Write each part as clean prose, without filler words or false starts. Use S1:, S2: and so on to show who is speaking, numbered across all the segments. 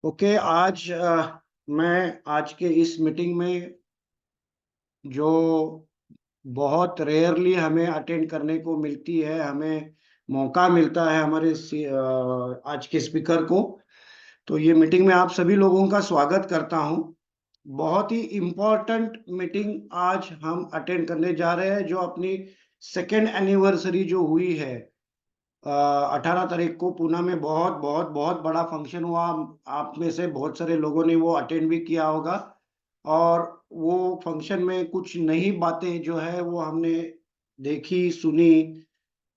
S1: Okay. आज मैं आज के इस मीटिंग में जो बहुत रेयरली हमें अटेंड करने को मिलती है, हमें मौका मिलता है हमारे आज के स्पीकर को। तो ये मीटिंग में आप सभी लोगों का स्वागत करता हूं। बहुत ही इम्पोर्टेंट मीटिंग आज हम अटेंड करने जा रहे हैं, जो अपनी सेकेंड एनिवर्सरी जो हुई है 18 तारीख को पुणे में बहुत बहुत बहुत बड़ा फंक्शन हुआ। आप में से बहुत सारे लोगों ने वो अटेंड भी किया होगा। और वो फंक्शन में कुछ नई बातें जो है वो हमने देखी सुनी।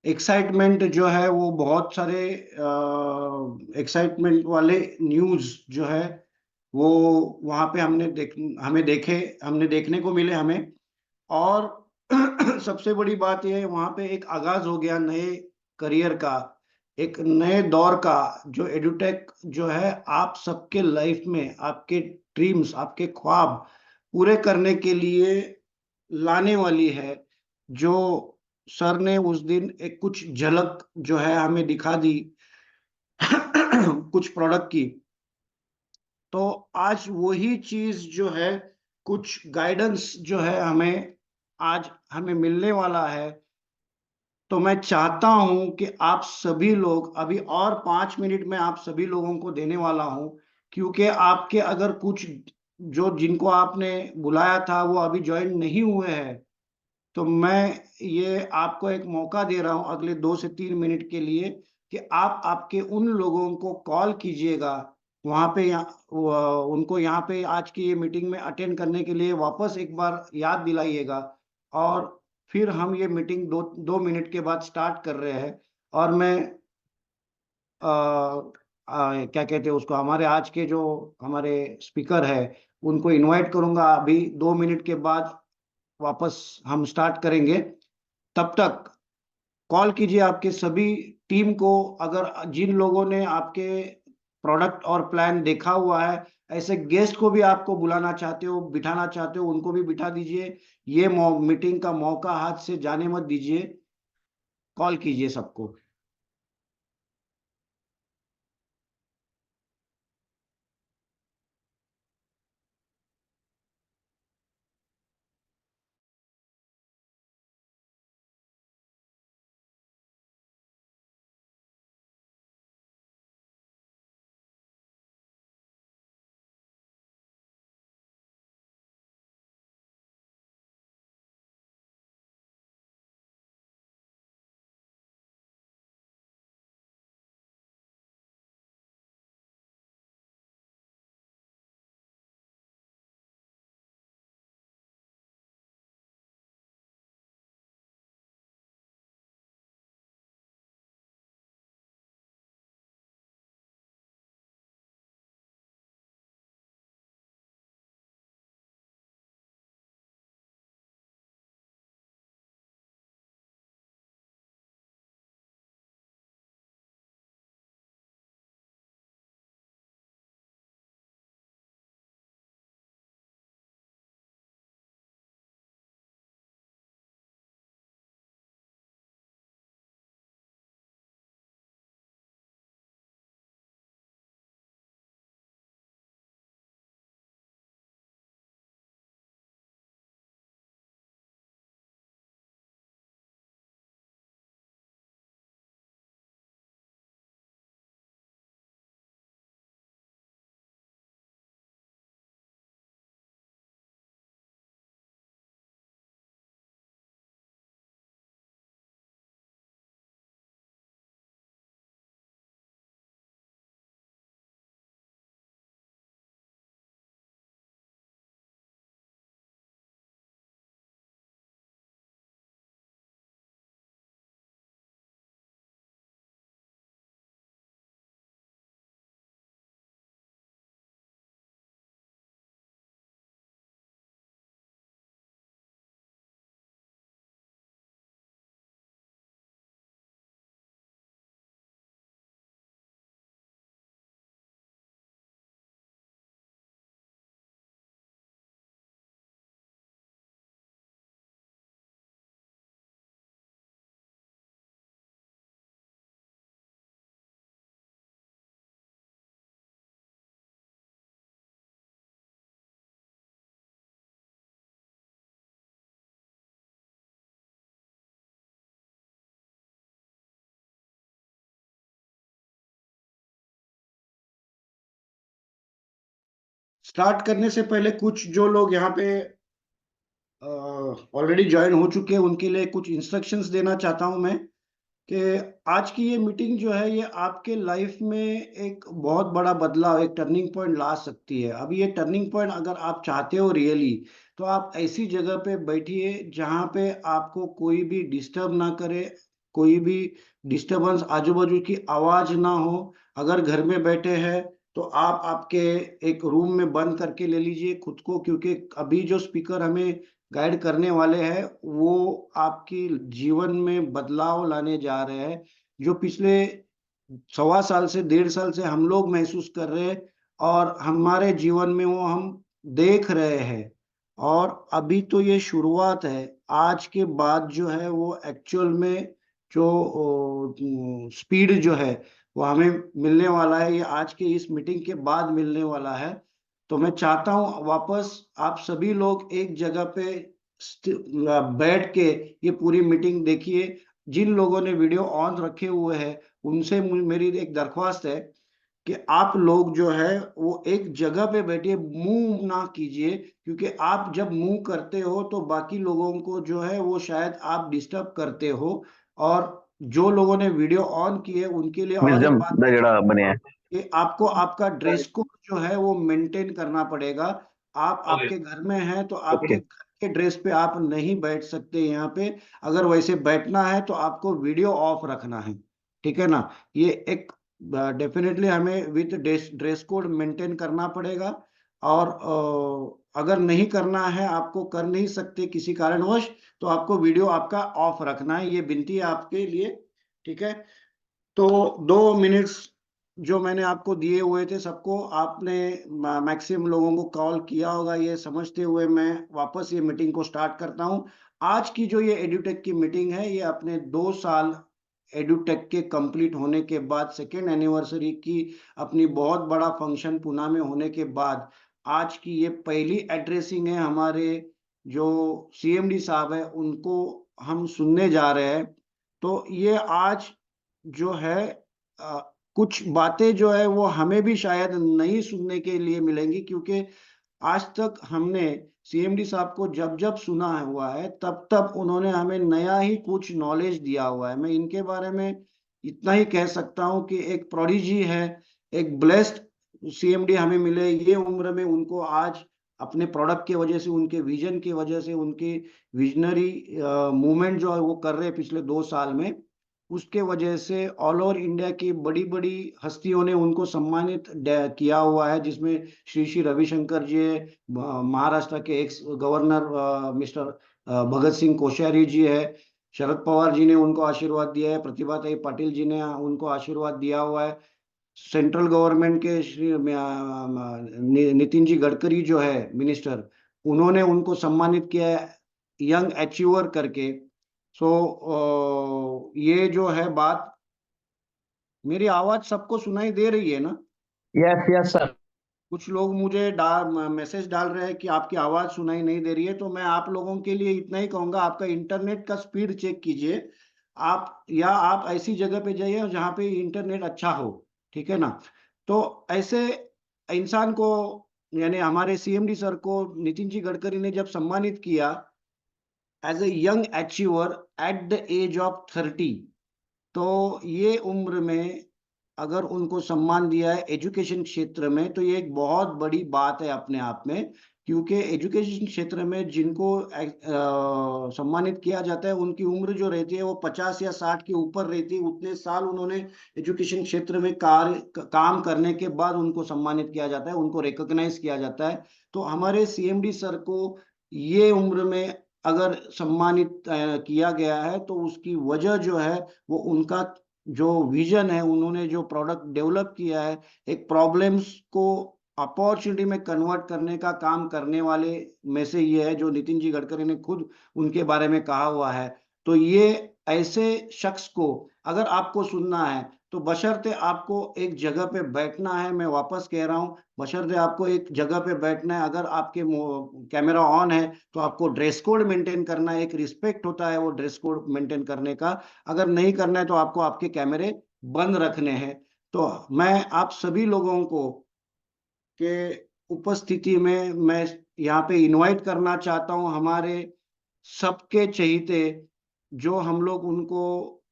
S1: एक्साइटमेंट जो है वो बहुत सारे एक्साइटमेंट वाले न्यूज़ जो है वो वहाँ पे हमने देखने को मिले हमें। और सबसे बड़ी बात यह है, वहां पे एक आगाज हो गया नए करियर का, एक नए दौर का, जो एडुटेक जो है आप सबके लाइफ में आपके ड्रीम्स, आपके ख्वाब पूरे करने के लिए लाने वाली है। जो सर ने उस दिन एक कुछ झलक जो है हमें दिखा दी कुछ प्रोडक्ट की। तो आज वही चीज जो है, कुछ गाइडेंस जो है हमें आज हमें मिलने वाला है। तो मैं चाहता हूं कि आप सभी लोग अभी और 5 मिनट में आप सभी लोगों को देने वाला हूं, क्योंकि आपके अगर कुछ जो जिनको आपने बुलाया था वो अभी ज्वाइन नहीं हुए हैं, तो मैं ये आपको एक मौका दे रहा हूं अगले 2 से 3 मिनट के लिए कि आप आपके उन लोगों को कॉल कीजिएगा वहां पे, उनको यहाँ पे आज की ये मीटिंग में अटेंड करने के लिए वापस एक बार याद दिलाइएगा। और फिर हम ये मीटिंग 2 मिनट के बाद स्टार्ट कर रहे हैं। और मैं क्या कहते हैं उसको, हमारे आज के जो हमारे स्पीकर है उनको इनवाइट करूंगा। अभी 2 मिनट के बाद वापस हम स्टार्ट करेंगे। तब तक कॉल कीजिए आपके सभी टीम को। अगर जिन लोगों ने आपके प्रोडक्ट और प्लान देखा हुआ है, ऐसे गेस्ट को भी आपको बुलाना चाहते हो, बिठाना चाहते हो, उनको भी बिठा दीजिए। ये मीटिंग का मौका हाथ से जाने मत दीजिए। कॉल कीजिए सबको। स्टार्ट करने से पहले कुछ जो लोग यहाँ पे ऑलरेडी ज्वाइन हो चुके हैं उनके लिए कुछ इंस्ट्रक्शंस देना चाहता हूँ मैं, कि आज की ये मीटिंग जो है ये आपके लाइफ में एक बहुत बड़ा बदलाव, एक टर्निंग पॉइंट ला सकती है। अब ये टर्निंग पॉइंट अगर आप चाहते हो रियली, तो आप ऐसी जगह पे बैठिए जहाँ पे आपको कोई भी डिस्टर्ब ना करे, कोई भी डिस्टरबेंस, आजू बाजू की आवाज ना हो। अगर घर में बैठे हैं तो आप आपके एक रूम में बंद करके ले लीजिए खुद को, क्योंकि अभी जो स्पीकर हमें गाइड करने वाले हैं वो आपकी जीवन में बदलाव लाने जा रहे हैं। जो पिछले 1.25 साल से 1.5 साल से हम लोग महसूस कर रहे हैं और हमारे जीवन में वो हम देख रहे हैं, और अभी तो ये शुरुआत है। आज के बाद जो है वो एक्चुअल में जो स्पीड जो है वो हमें मिलने वाला है, ये आज के इस मीटिंग के बाद मिलने वाला है। तो मैं चाहता हूं वापस आप सभी लोग एक जगह पे बैठ के ये पूरी मीटिंग देखिए। जिन लोगों ने वीडियो ऑन रखे हुए हैं उनसे मेरी एक दरख्वास्त है कि आप लोग जो है वो एक जगह पे बैठिए, मूव ना कीजिए, क्योंकि आप जब मूव करते हो तो बाकी लोगों को जो है वो शायद आप डिस्टर्ब करते हो। और जो लोगों ने वीडियो ऑन किए उनके लिए और एक
S2: विजडम
S1: बात
S2: ਦਾ
S1: मैं
S2: ਜਿਹੜਾ
S1: चाहता
S2: ਬਣਿਆ
S1: हूँ कि आपको आपका ड्रेस कोड जो है वो मेंटेन करना पड़ेगा। आप आपके घर में हैं तो आपके
S2: ओके
S1: घर के ड्रेस पे आप नहीं बैठ सकते यहाँ पे। अगर वैसे बैठना है तो आपको वीडियो ऑफ रखना है, ठीक है ना। ये एक डेफिनेटली हमें विद ड्रेस कोड मेंटेन करना पड़ेगा। और अगर नहीं करना है, आपको कर नहीं सकते किसी कारणवश, तो आपको वीडियो आपका ऑफ रखना है। ये विनती है आपके लिए, ठीक है। तो 2 मिनट्स जो मैंने आपको दिए हुए थे सबको, आपने मैक्सिमम लोगों को कॉल किया होगा, ये समझते हुए मैं वापस ये मीटिंग को स्टार्ट करता हूँ। आज की जो ये एडुटेक की मीटिंग है ये अपने 2 साल एडुटेक के कंप्लीट होने के बाद, सेकेंड एनिवर्सरी की अपनी बहुत बड़ा फंक्शन पुणे में होने के बाद आज की ये पहली एड्रेसिंग है। हमारे जो सीएमडी साहब है उनको हम सुनने जा रहे हैं। तो ये आज जो है अ, कुछ बातें जो है वो हमें भी शायद नहीं सुनने के लिए मिलेंगी, क्योंकि आज तक हमने सीएमडी साहब को जब जब सुना हुआ है तब तब उन्होंने हमें नया ही कुछ नॉलेज दिया हुआ है। मैं इनके बारे में इतना ही कह सकता हूँ कि एक प्रोडिजी है, एक ब्लेस्ड सीएमडी हमें मिले ये उम्र में। उनको आज अपने प्रोडक्ट की वजह से, उनके विजन की वजह से, उनकी विजनरी मूवमेंट जो है वो कर रहे हैं पिछले 2 साल में, उसके वजह से ऑल ओवर इंडिया की बड़ी बड़ी हस्तियों ने उनको सम्मानित किया हुआ है, जिसमें श्री श्री रविशंकर जी है, महाराष्ट्र के x governor mister Bhagat Singh Koshyari जी है, शरद पवार जी ने उनको आशीर्वाद दिया है, प्रतिभाताई पाटिल जी ने उनको आशीर्वाद दिया हुआ है, सेंट्रल गवर्नमेंट के श्री नितिन जी गडकरी जो है मिनिस्टर, उन्होंने उनको सम्मानित किया है यंग अचीवर करके। सो ये जो है बात, मेरी आवाज सबको सुनाई दे रही है ना?
S2: यस यस सर
S1: कुछ लोग मुझे मैसेज डाल रहे हैं कि आपकी आवाज सुनाई नहीं दे रही है। तो मैं आप लोगों के लिए इतना ही कहूंगा, आपका इंटरनेट का स्पीड चेक कीजिए आप, या आप ऐसी जगह पे जाइए जहाँ पे इंटरनेट अच्छा हो, ठीक है ना। तो ऐसे इंसान को, यानी हमारे सीएमडी सर को नितिन जी गडकरी ने जब सम्मानित किया as a young achiever at the age of 30, तो ये उम्र में अगर उनको सम्मान दिया है एजुकेशन क्षेत्र में, तो ये एक बहुत बड़ी बात है अपने आप में। क्योंकि एजुकेशन क्षेत्र में जिनको सम्मानित किया जाता है उनकी उम्र जो रहती है वो 50 या 60 के ऊपर रहती है। उतने साल उन्होंने एजुकेशन क्षेत्र में काम करने के बाद उनको सम्मानित किया जाता है, उनको रिकॉग्नाइज किया जाता है। तो हमारे सीएमडी सर को ये उम्र में अगर सम्मानित किया गया है, तो उसकी वजह जो है वो उनका जो विजन है, उन्होंने जो प्रोडक्ट डेवलप किया है, एक प्रॉब्लम्स को अपॉर्चुनिटी में कन्वर्ट करने का काम करने वाले में से ये है, जो नितिन जी गडकरी ने खुद उनके बारे में कहा हुआ है। तो ये ऐसे शख्स को अगर आपको सुनना है तो बशर्ते आपको एक जगह पे बैठना है। मैं वापस कह रहा हूँ, बशर्ते आपको एक जगह पे बैठना है। अगर आपके कैमरा ऑन है तो आपको ड्रेस कोड मेंटेन करना है, एक रिस्पेक्ट होता है वो ड्रेस कोड मेंटेन करने का। अगर नहीं करना है तो आपको आपके कैमरे बंद रखने हैं। तो मैं आप सभी लोगों को के उपस्थिति में मैं यहाँ पे इनवाइट करना चाहता हूँ हमारे सबके चहीते, जो हम लोग उनको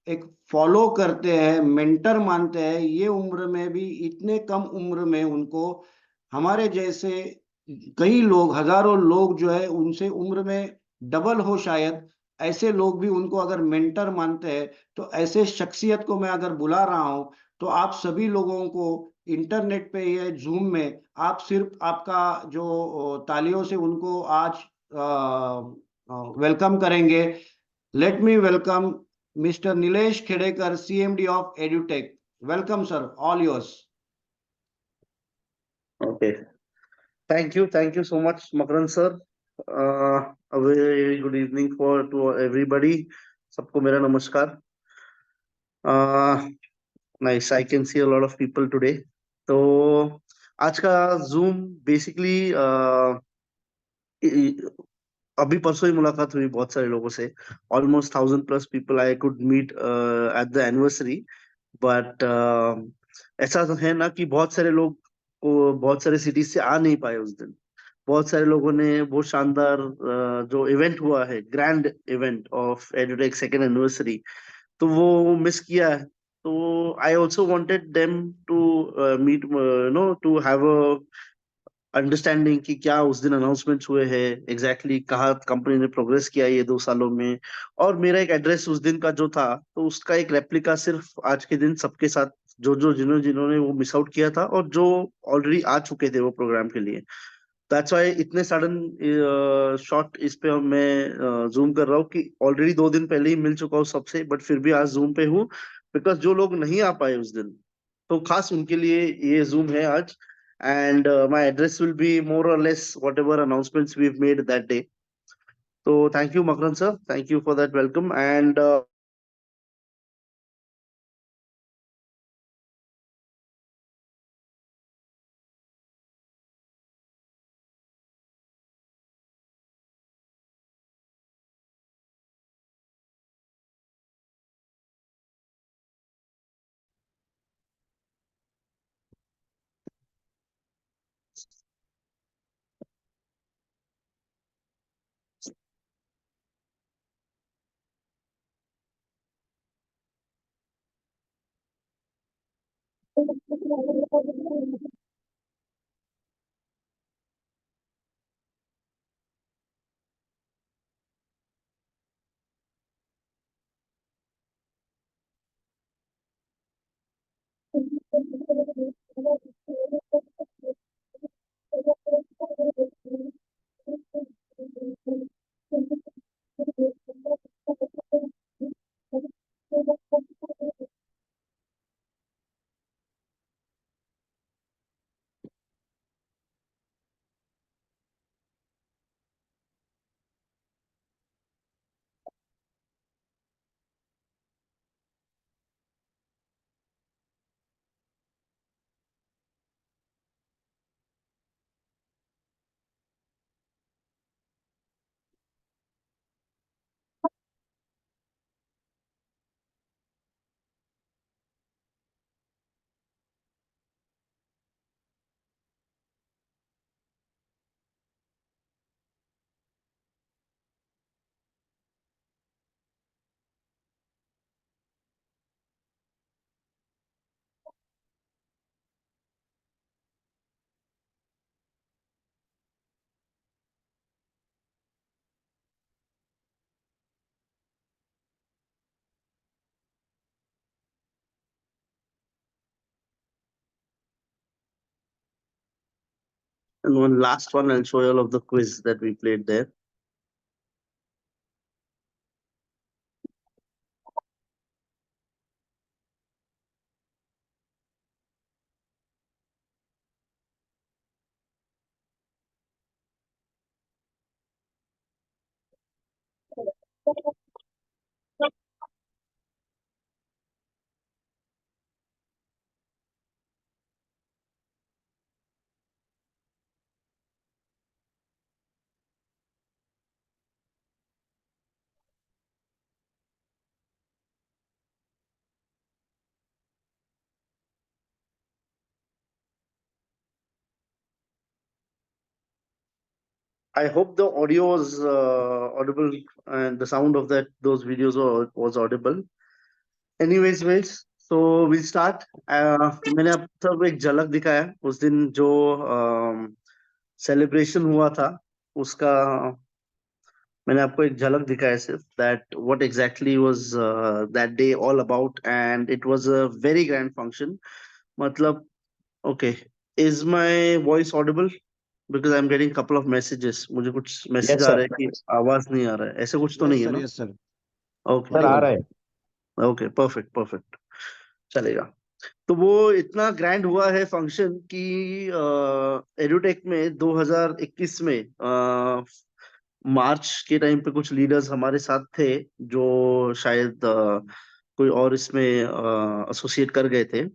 S1: एक फॉलो करते हैं, मेंटर मानते हैं, ये उम्र में भी, इतने कम उम्र में उनको हमारे जैसे कई लोग, हजारों लोग जो है उनसे उम्र में डबल हो शायद, ऐसे लोग भी उनको अगर मेंटर मानते हैं, तो ऐसे शख्सियत को मैं अगर बुला रहा हूँ, तो आप सभी लोगों को इंटरनेट पे या जूम में आप सिर्फ आपका जो तालियों से उनको आज वेलकम करेंगे। Let me welcome mister Nilesh Khedekar, CMD of Edutech. Welcome sir, all yours.
S2: Okay. Thank you so much, Makran sir. A very good evening for to everybody. सबको मेरा नमस्कार. Uh, nice. I can see a lot of people today. तो आज का Zoom basically अभी परसों ही मुलाकात हुई बहुत सारे लोगों से. Almost 1,000+ people I could meet at the anniversary. But ऐसा तो है ना कि बहुत सारे लोग को बहुत सारे सिटीज से आ नहीं पाए उस दिन. बहुत सारे लोगों ने वो शानदार जो इवेंट हुआ है, grand event of EduTech second anniversary, तो वो मिस किया है. तो I also wanted them to meet, no, to have a understanding कि क्या उस दिन अनाउंसमेंट्स हुए हैं, एग्जैक्टली कहाँ कंपनी ने प्रोग्रेस किया ये 2 सालों में. और मेरा एक एड्रेस उस दिन का जो था, तो उसका एक रेप्लिका सिर्फ आज के दिन सबके साथ, जो जो जिन्होंने जिन्होंने वो मिस आउट किया था और जो ऑलरेडी आ चुके थे वो प्रोग्राम के लिए. दैट्स वाई इतने सडन शॉट इस पे मैं जूम कर रहा हूँ कि ऑलरेडी 2 दिन पहले ही मिल चुका हूँ सबसे, बट फिर भी आज जूम पे हूँ. बिकॉज जो लोग नहीं आ पाए उस दिन, तो खास उनके लिए ये जूम है आज. And my address will be more और less whatever announcements we made that day. तो thank you Makran sir, thank you for that welcome. And one last one, I'll show you all of the quiz that we played there. I hope the audio was audible and the sound of that those videos was audible. Anyways, guys, so we'll start. मैंने आप सब एक झलक दिखाया उस दिन जो celebration हुआ था उसका मैंने आपको एक झलक दिखाया सिर्फ that what exactly was that day all about and it was a very grand function. मतलब okay, is my voice audible? Because I'm getting couple of messages. मुझे कुछ मैसेज
S3: यस
S2: आ
S3: सर।
S2: रहा है कि आवाज नहीं आ रहा है, ऐसे कुछ तो
S1: यस
S2: नहीं है
S1: सर,
S2: ना?
S1: यस सर,
S2: ओके
S3: सर आ
S1: ऑडिबल।
S3: रहा है।
S2: ओके, परफेक्ट परफेक्ट, चलेगा। तो वो इतना ग्रैंड हुआ है फंक्शन कि एडुटेक में 2021 में मार्च के टाइम पे कुछ लीडर्स हमारे साथ थे जो शायद कोई और इसमें एसोसिएट कर गए थे।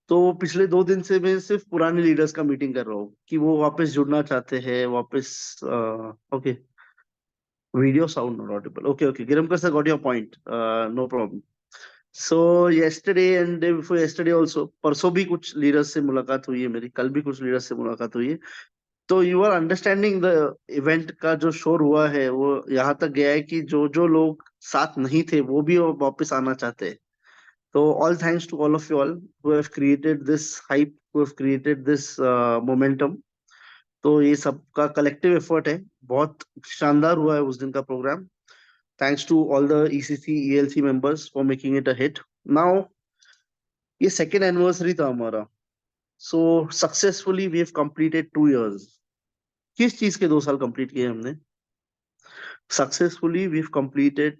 S2: तो पिछले 2 दिन से मैं सिर्फ पुराने लीडर्स का मीटिंग कर रहा हूँ कि वो वापस जुड़ना चाहते हैं वापस। Okay, video sound not audible, okay okay, Giramkar sir got your point, no problem. So yesterday and day before yesterday also, परसों भी कुछ लीडर्स से मुलाकात हुई है मेरी, कल भी कुछ लीडर्स से मुलाकात हुई है। तो you are understanding the event का जो शोर हुआ है वो यहाँ तक गया है कि जो जो लोग साथ नहीं थे वो भी वापस आना चाहते हैं। तो all thanks to all of you all who have created this hype, who have created this momentum. तो ये सबका कलेक्टिव एफर्ट है, बहुत शानदार हुआ है उस दिन का programme. Thanks to all the ECC ELC members for making it a hit. Now ये सेकेंड एनिवर्सरी था हमारा। So successfully we have completed 2 years। किस चीज के 2 साल कंप्लीट किए हमने? Successfully we have completed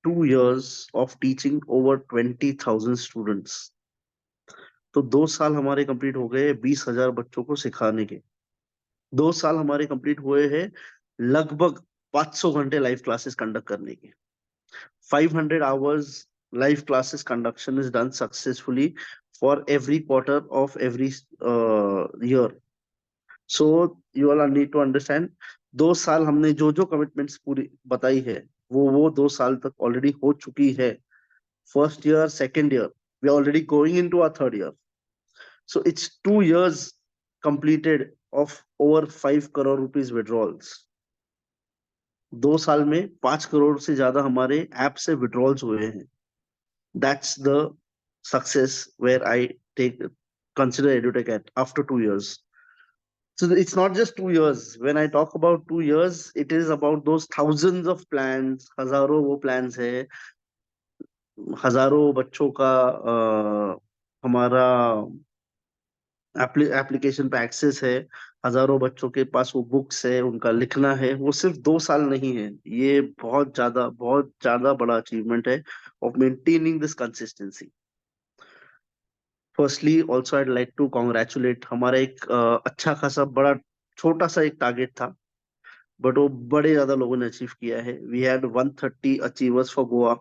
S2: 2 years of teaching over 20,000 students. तो 2 साल हमारे कंप्लीट हो गए 20,000 बच्चों को सिखाने के। 2 साल हमारे कंप्लीट हुए हैं लगभग 500 घंटे लाइव क्लासेस कंडक्ट करने के। 500 hours live classes conduction is done successfully for every quarter of every year. So you all need to understand, 2 साल हमने जो जो कमिटमेंट्स पूरी बताई है वो 2 साल तक ऑलरेडी हो चुकी है। First year, second year, we are already going into our third year. So it's 2 years completed of over 5 crore rupees withdrawals। 2 साल में 5 करोड़ से ज्यादा हमारे ऐप से विड्रॉल्स हुए हैं। That's the success where I take consider edutech at after 2 years. So it's not just 2 years. When I talk about 2 years, it is about those thousands of plans, हजारों वो plans है, हजारों बच्चों का हमारा एप्लीकेशन पे एक्सेस है, हजारों बच्चों के पास वो बुक्स है, उनका लिखना है। वो सिर्फ 2 साल नहीं है, ये बहुत ज्यादा बड़ा अचीवमेंट है of maintaining this consistency. Firstly also I'd like to congratulate, हमारा एक अच्छा खासा बड़ा छोटा सा एक टारगेट था बट वो बड़े ज्यादा लोगों ने अचीव किया है। We had 130 achievers for Goa.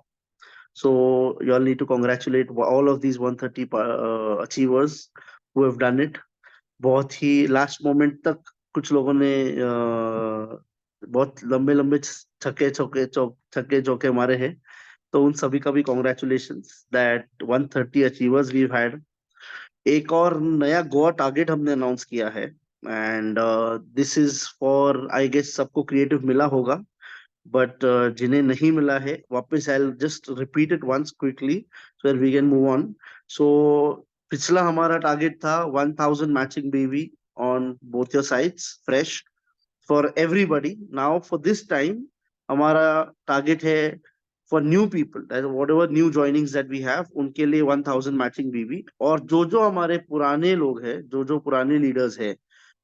S2: So you all need to congratulate all of these 130 achievers who have done it. बहुत ही लास्ट मोमेंट तक कुछ लोगों ने बहुत लंबे लंबे छक्के चौके मारे हैं। तो उन सभी का भी congratulations that 130 achievers we had. एक और नया गोवा टारगेट हमने अनाउंस किया है and this is for, I guess सबको क्रिएटिव मिला होगा बट जिन्हें नहीं मिला है वापस I just repeat it once quickly so that we can move on. So पिछला हमारा टारगेट था 1000 matching baby on both your sides fresh for everybody. Now for this time हमारा टारगेट है for new people, whatever new joinings that we have, उनके लिए 1000 matching बीबी। और जो जो हमारे पुराने लोग हैं, जो जो पुराने लीडर्स हैं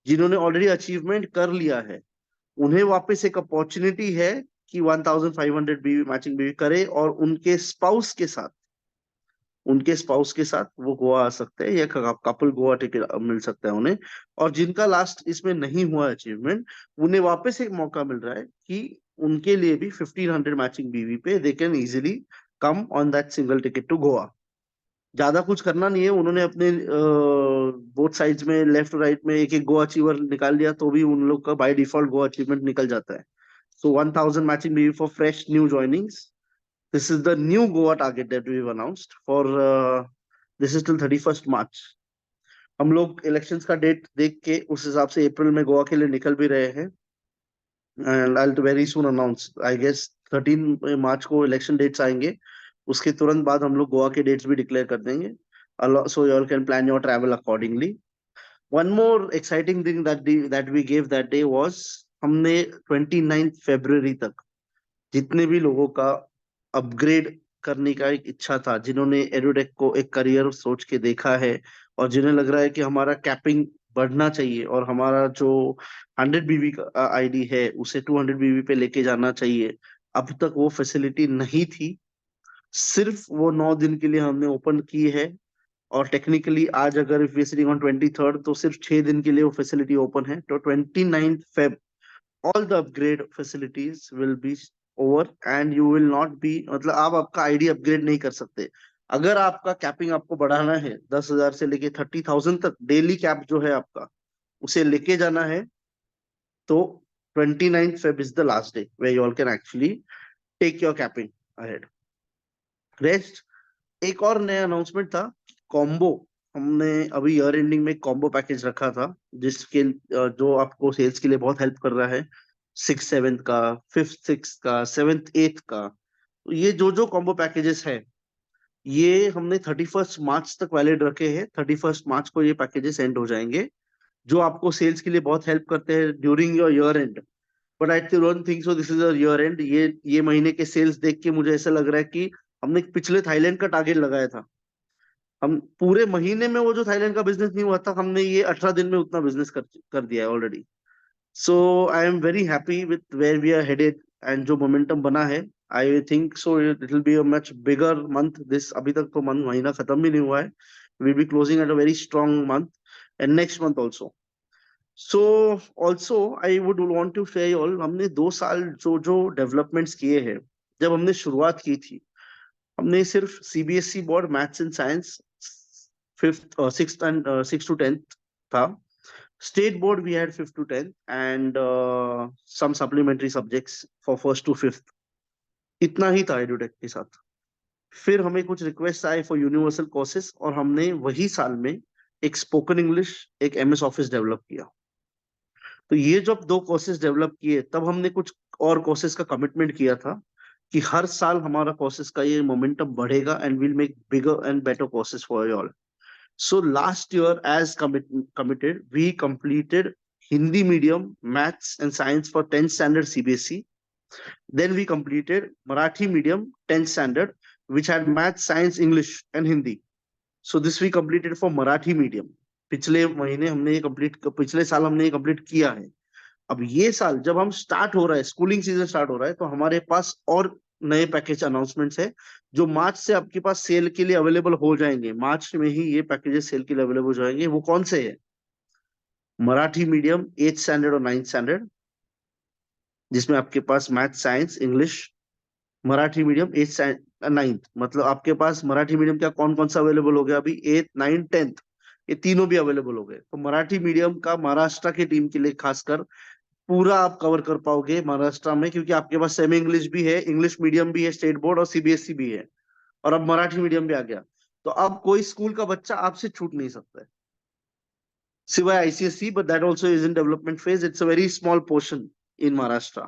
S2: जिन्होंने ऑलरेडी अचीवमेंट कर लिया है, उन्हें वापस एक अपॉर्चुनिटी है कि 1500 बीबी मैचिंग बीबी करे और उनके स्पाउस के साथ वो गोवा आ सकते हैं या कपल गोवा टिकट मिल सकता है उन्हें। और जिनका लास्ट इसमें नहीं हुआ अचीवमेंट, उन्हें वापस एक मौका मिल रहा है कि उनके लिए भी 1500 मैचिंग बीवी पे they can easily come on that single ticket to Goa. ज्यादा कुछ करना नहीं है, उन्होंने अपने बोथ साइड्स में लेफ्ट राइट में एक एक गोवा अचीवर निकाल लिया तो भी उन लोग का बाय डिफॉल्ट गोवा अचीवमेंट निकल जाता है। सो 1000 मैचिंग बीवी for fresh new joinings. This is the new Goa target that we've announced for this is till 31st March। हम लोग इलेक्शंस का डेट देख के उस हिसाब से अप्रैल में गोवा के लिए निकल भी रहे हैं। And I will very soon announce, I guess 13 March को इलेक्शन डेट्स आएंगे, उसके तुरंत बाद हम लोग गोवा के डेट्स भी डिक्लेयर कर देंगे, so you all can plan your travel accordingly. One more exciting thing that we gave that day was, हमने 29 फरवरी तक जितने भी लोगों का अपग्रेड करने का एक इच्छा था, जिन्होंने एडुटेक को एक करियर सोच के देखा है, और जिन्हें लग रहा है कि हमारा कैपिंग बढ़ना चाहिए और हमारा जो 100 बीबी का आईडी है उसे 200 बीबी पे लेके जाना चाहिए, अब तक वो फैसिलिटी नहीं थी। सिर्फ वो 9 दिन के लिए हमने ओपन की है, और टेक्निकली आज अगर if we sitting on 23rd, तो सिर्फ 6 दिन के लिए वो फैसिलिटी ओपन है। तो 29 Feb all the upgrade facilities will be over and you will not be, मतलब आप आपका आईडी अपग्रेड नहीं कर सकते। अगर आपका कैपिंग आपको बढ़ाना है 10,000 से लेके 30,000 तक, डेली कैप जो है आपका उसे लेके जाना है, तो 29 Feb is the last day where you all can actually take your capping ahead. Rest, एक और नया अनाउंसमेंट था, कॉम्बो। हमने अभी ईयर एंडिंग में कॉम्बो पैकेज रखा था, जिसके जो आपको सेल्स के लिए बहुत हेल्प कर रहा है, 6/7 का, 5th 6th का, 7th 8th का। तो ये जो जो कॉम्बो पैकेजेस है, ये हमने 31 मार्च तक वैलिड रखे हैं। 31 मार्च को ये पैकेजेस एंड हो जाएंगे, जो आपको सेल्स के लिए बहुत हेल्प करते हैं during your year and. But I don't think so this is a year and. ये महीने के सेल्स देख के मुझे ऐसा लग रहा है कि हमने पिछले थाईलैंड का टारगेट लगाया था, हम पूरे महीने में वो जो थाईलैंड का बिजनेस नहीं हुआ था, हमने ये 18 दिन में उतना बिजनेस कर दिया है already. So I am very happy with where we are headed, and जो मोमेंटम बना है, I think so it will be a much bigger month this. अभी तक तो महीना खत्म भी नहीं हुआ है, will be closing at a very strong month, and next month also. So also I would want to share all, हमने 2 साल जो जो डेवलपमेंट्स किए हैं। जब हमने शुरुआत की थी, हमने सिर्फ CBSE board maths and science 6th to 10th था। State board we had 5th to 10th, and some supplementary subjects for 1st to 5th। इतना ही था एडुटेक के साथ। फिर हमें कुछ रिक्वेस्ट आए फॉर यूनिवर्सल कोर्सेज, और हमने वही साल में एक स्पोकन इंग्लिश, एक एमएस ऑफिस डेवलप किया। तो ये जब 2 कोर्सेज डेवलप किए, तब हमने कुछ और कोर्सेज का कमिटमेंट किया था कि हर साल हमारा कोर्सेज का ये मोमेंटम बढ़ेगा, and will make bigger and better courses for you all. So last year, as committed, we completed Hindi medium, maths and science for 10th standard CBSE. Then we completed Marathi medium 10th standard, which had maths, science, English and Hindi. So this we completed for Marathi medium. पिछले साल हमने ये complete किया है। अब ये साल जब हम स्टार्ट हो रहा है, स्कूलिंग सीजन स्टार्ट हो रहा है, तो हमारे पास और नए पैकेज अनाउंसमेंट्स है, जो मार्च से आपके पास सेल के लिए अवेलेबल हो जाएंगे। मार्च में ही ये पैकेजेस सेल के लिए अवेलेबल हो जाएंगे। वो कौन से है? मराठी मीडियम 8th स्टैंडर्ड और 9th स्टैंडर्ड, जिसमें आपके पास math, science, English. Marathi medium 8th 9th, मतलब आपके पास मराठी मीडियम क्या कौन कौन सा अवेलेबल हो गया अभी? 8th 9th 10th, ये तीनों भी अवेलेबल हो गए। तो मराठी मीडियम का महाराष्ट्र की टीम के लिए खासकर पूरा आप कवर कर पाओगे महाराष्ट्र में, क्योंकि आपके पास सेमी इंग्लिश भी है, इंग्लिश मीडियम भी है स्टेट बोर्ड, और सीबीएसई भी है, और अब मराठी मीडियम भी आ गया। तो अब कोई स्कूल का बच्चा आपसे छूट नहीं सकता है, सिवाय ICSE, but that also is in development phase. It's a very small portion in Maharashtra.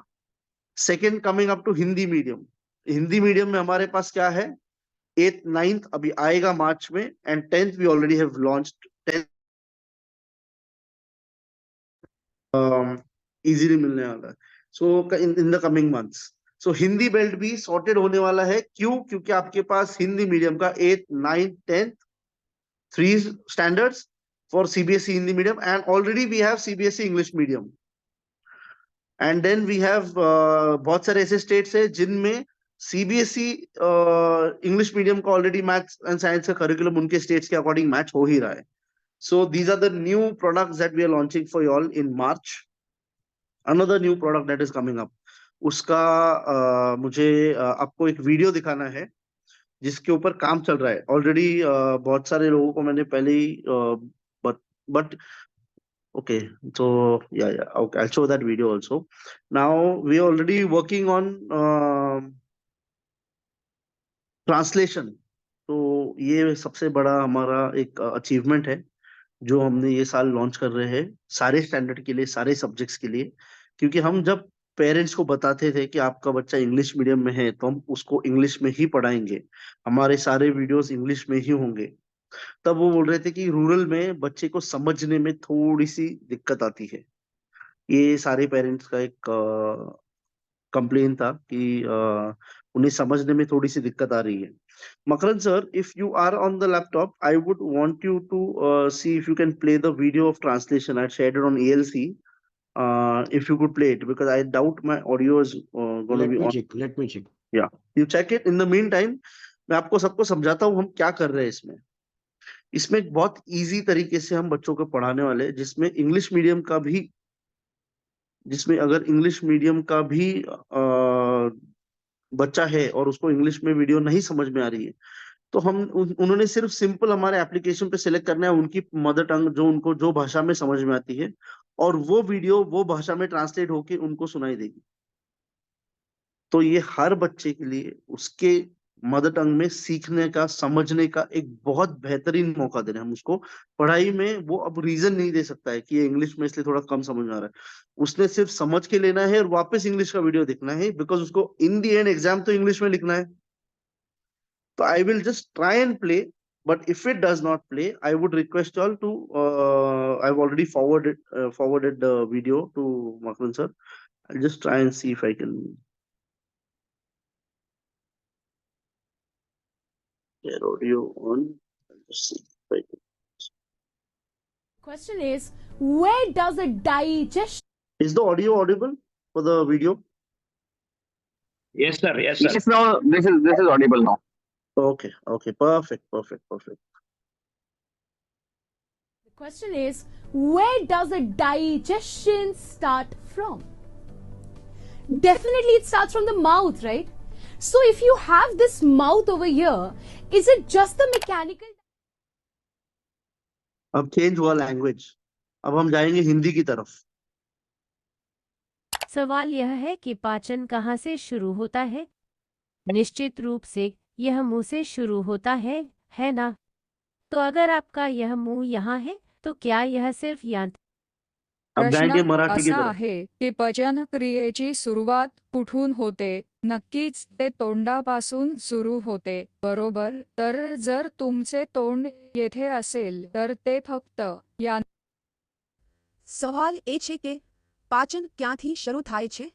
S2: Second, coming up to Hindi medium. Hindi medium में हमारे पास क्या है? 8th 9th अभी आएगा मार्च में, and 10th we already have launched. 10th easily मिलने वाला है, so in the coming months. So Hindi belt भी सॉर्टेड होने वाला है। क्यों? क्योंकि आपके पास हिंदी मीडियम का 8th 9th 10th 3 standards for CBSE Hindi medium, and already we have CBSE English medium. And then we have बहुत सारे ऐसे स्टेट्स है जिनमें सीबीएसई इंग्लिश मीडियम का ऑलरेडी मैथ्स एंड साइंस का करिकुलम उनके स्टेट्स के अकॉर्डिंग मैच हो ही रहा है। So these are the new products that we are launching for you all in March. Another new product that is coming up, उसका मुझे आपको एक वीडियो दिखाना है, जिसके ऊपर काम चल रहा है ऑलरेडी। बहुत सारे लोगों को मैंने पहले ही but okay, so yeah, okay, I'll show that video also. Now we are already working on translation. तो ये सबसे बड़ा हमारा एक अचीवमेंट है, जो हमने ये साल लॉन्च कर रहे हैं सारे स्टैंडर्ड के लिए, सारे सब्जेक्ट्स के लिए। क्योंकि हम जब पेरेंट्स को बताते थे कि आपका बच्चा इंग्लिश मीडियम में है तो हम उसको इंग्लिश में ही पढ़ाएंगे, हमारे सारे वीडियोस इंग्लिश में ही होंगे, तब वो बोल रहे थे कि रूरल में बच्चे को समझने में थोड़ी सी दिक्कत आती है। ये सारे पेरेंट्स का एक कंप्लेन था कि उन्हें समझने में थोड़ी सी दिक्कत आ रही है। Makaran sir, if you are on the laptop, I would want you to see if you can play the video of translation. I shared it on ALC. If you could play it, because I doubt my audio is going to
S1: let
S2: be
S1: me
S2: on.
S1: Check, let me check.
S2: Yeah, you check it. In the meantime, मैं आपको सबको समझाता हूँ हम क्या कर रहे हैं इसमें। इसमें एक बहुत इजी तरीके से हम बच्चों को पढ़ाने वाले हैं, जिसमें अगर इंग्लिश मीडियम का भी बच्चा है और उसको इंग्लिश में वीडियो नहीं समझ में आ रही है, तो उन्होंने सिर्फ सिंपल हमारे एप्लीकेशन पे सिलेक्ट करना है उनकी मदर टंग, जो उनको जो भाषा में समझ में आती है, और वो वीडियो वो भाषा में ट्रांसलेट होके उनको सुनाई देगी। तो ये हर बच्चे के लिए उसके मदर टंग में सीखने का, समझने का एक बहुत बेहतरीन मौका दे रहे हैं हम उसको। पढ़ाई में वो अब रीजन नहीं दे सकता है कि ये इंग्लिश में इसलिए थोड़ा कम समझ में आ रहा है, उसने सिर्फ समझ के लेना है और वापस इंग्लिश का वीडियो देखना है, बिकॉज उसको इन दी एंड एग्जाम तो इंग्लिश में लिखना है। So I will just try and play, but if it does not play, I would request you all to. I've already forwarded the video to Makran sir. I'll just try and see if I can get audio on. I'll just see if I can.
S3: Question is, where does a digestion?
S2: Is the audio audible for the video?
S4: Yes, sir. Yes, sir.
S5: Yes, now this is audible now.
S2: Okay. Okay. Perfect. Perfect. Perfect.
S3: The question is, where does a digestion start from? Definitely it starts from the mouth, right? So if you have this mouth over here, is it just the mechanical?
S2: अब change हुआ language, अब हम जाएंगे हिंदी की तरफ।
S6: सवाल यह है कि पाचन कहाँ से शुरू होता है? निश्चित रूप से यह मुंह से शुरू होता है ना? तो अगर आपका यह मुंह यहाँ है तो क्या यह सिर्फ यांत्रिक?
S2: अब जाएंगे
S7: प्रश्न
S2: मराठी की
S7: असा
S2: तरफ।
S7: आहे की पचन क्रियेची सुरुवात कुठून होते? नक्कीच ते तोंडापासून सुरू होते, बरोबर? तर जर तुमचे तोंड येथे असेल तर ते फक्त या
S8: સવાલ એ છે કે પાચન ક્યાંથી શરૂ થાય છે?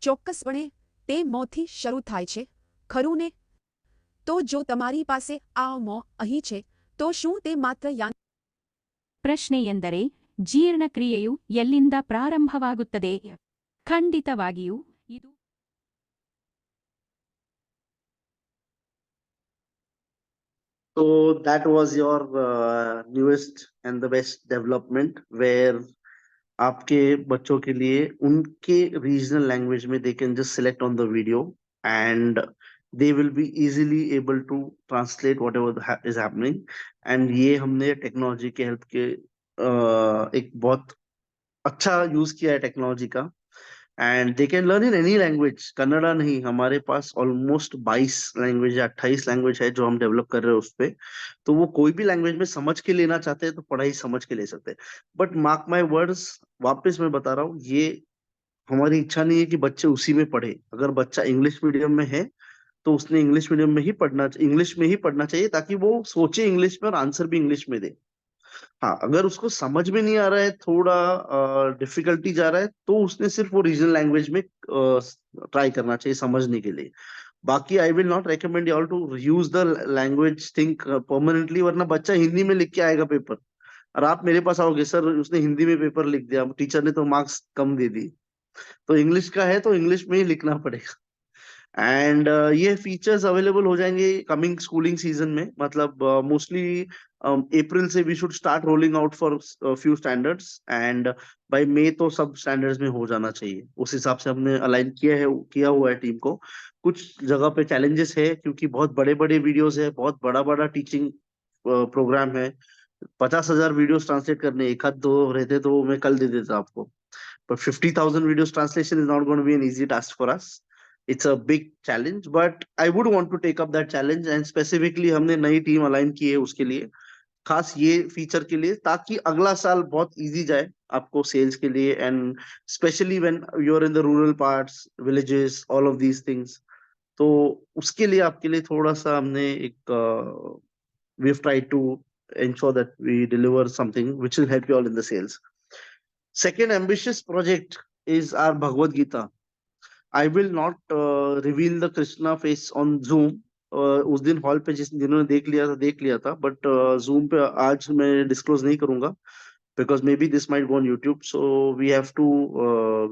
S8: ચોક્કસપણે તે મોંથી શરૂ થાય છે, ખરું ને? તો જો તમારી પાસે આ મોં અહીં છે, તો શું તે માત્ર
S6: ಪ್ರಶ್ನೆ ಎಂದರೆ ಜೀರ್ಣಕ್ರಿಯೆಯು ಎಲ್ಲಿಂದ ಪ್ರಾರಂಭವಾಗುತ್ತದೆ? ಖಂಡಿತವಾಗಿಯೂ ಇದು
S2: So that was your newest and the best development, where आपके बच्चों के लिए उनके रीजनल लैंग्वेज में they can just select on the video and they will be easily able to translate whatever is happening. And ये हमने technology के help के एक बहुत अच्छा यूज किया है टेक्नोलॉजी का, and they can learn in any language. Kannada नहीं, हमारे पास ऑलमोस्ट 22 लैंग्वेज या 28 लैंग्वेज है जो हम डेवलप कर रहे हैं उस पे। तो वो कोई भी लैंग्वेज में समझ के लेना चाहते हैं तो पढ़ाई समझ के ले सकते हैं। बट मार्क माय वर्ड्स, वापस मैं बता रहा हूँ, ये हमारी इच्छा नहीं है कि बच्चे उसी में पढ़े। अगर बच्चा इंग्लिश मीडियम में है तो उसने इंग्लिश मीडियम में ही इंग्लिश में ही पढ़ना चाहिए, ताकि वो सोचे इंग्लिश में और आंसर भी इंग्लिश में दे। हाँ, अगर उसको समझ में नहीं आ रहा है, थोड़ा डिफिकल्टी जा रहा है, तो उसने सिर्फ वो रीजनल लैंग्वेज में ट्राई करना चाहिए समझने के लिए। बाकी I will not recommend you all to use the language think permanently, वरना बच्चा हिंदी में लिख के आएगा पेपर और आप मेरे पास आओगे, सर उसने हिंदी में पेपर लिख दिया, टीचर ने तो मार्क्स कम दे दी। तो इंग्लिश का है तो इंग्लिश में ही लिखना पड़ेगा। एंड ये फीचर्स अवेलेबल हो जाएंगे कमिंग स्कूलिंग सीजन में, मतलब मोस्टली अप्रैल से we should start rolling out for few standards, and by May तो सब स्टैंडर्ड्स में हो जाना चाहिए। उस हिसाब से हमने अलाइन किया हुआ है टीम को। कुछ जगह पे चैलेंजेस है क्योंकि बहुत बड़े बड़े वीडियोस है, बहुत बड़ा बड़ा टीचिंग प्रोग्राम है। 50,000 वीडियोस ट्रांसलेट करने, एक आध दो रहते तो मैं कल दे देता आपको, but 50,000 videos translation is not going to be an easy task for us. It's a big challenge, but I would want to take up that challenge, and specifically हमने नई टीम अलाइन की है उसके लिए। खास ये फीचर के लिए, ताकि अगला साल बहुत इजी जाए आपको सेल्स के लिए, and specially when you are in the rural parts, villages, all of these things. तो उसके लिए आपके लिए थोड़ा सा हमने एक we have tried to ensure that we deliver something which will help you all in the sales. Second ambitious project is our Bhagavad Gita. I will not reveal the Krishna face on Zoom. उस दिन hall पे जिन्होंने देख लिया था, but Zoom पे आज मैं डिस्क्लोज नहीं करूंगा, because maybe this might go on YouTube, so we have to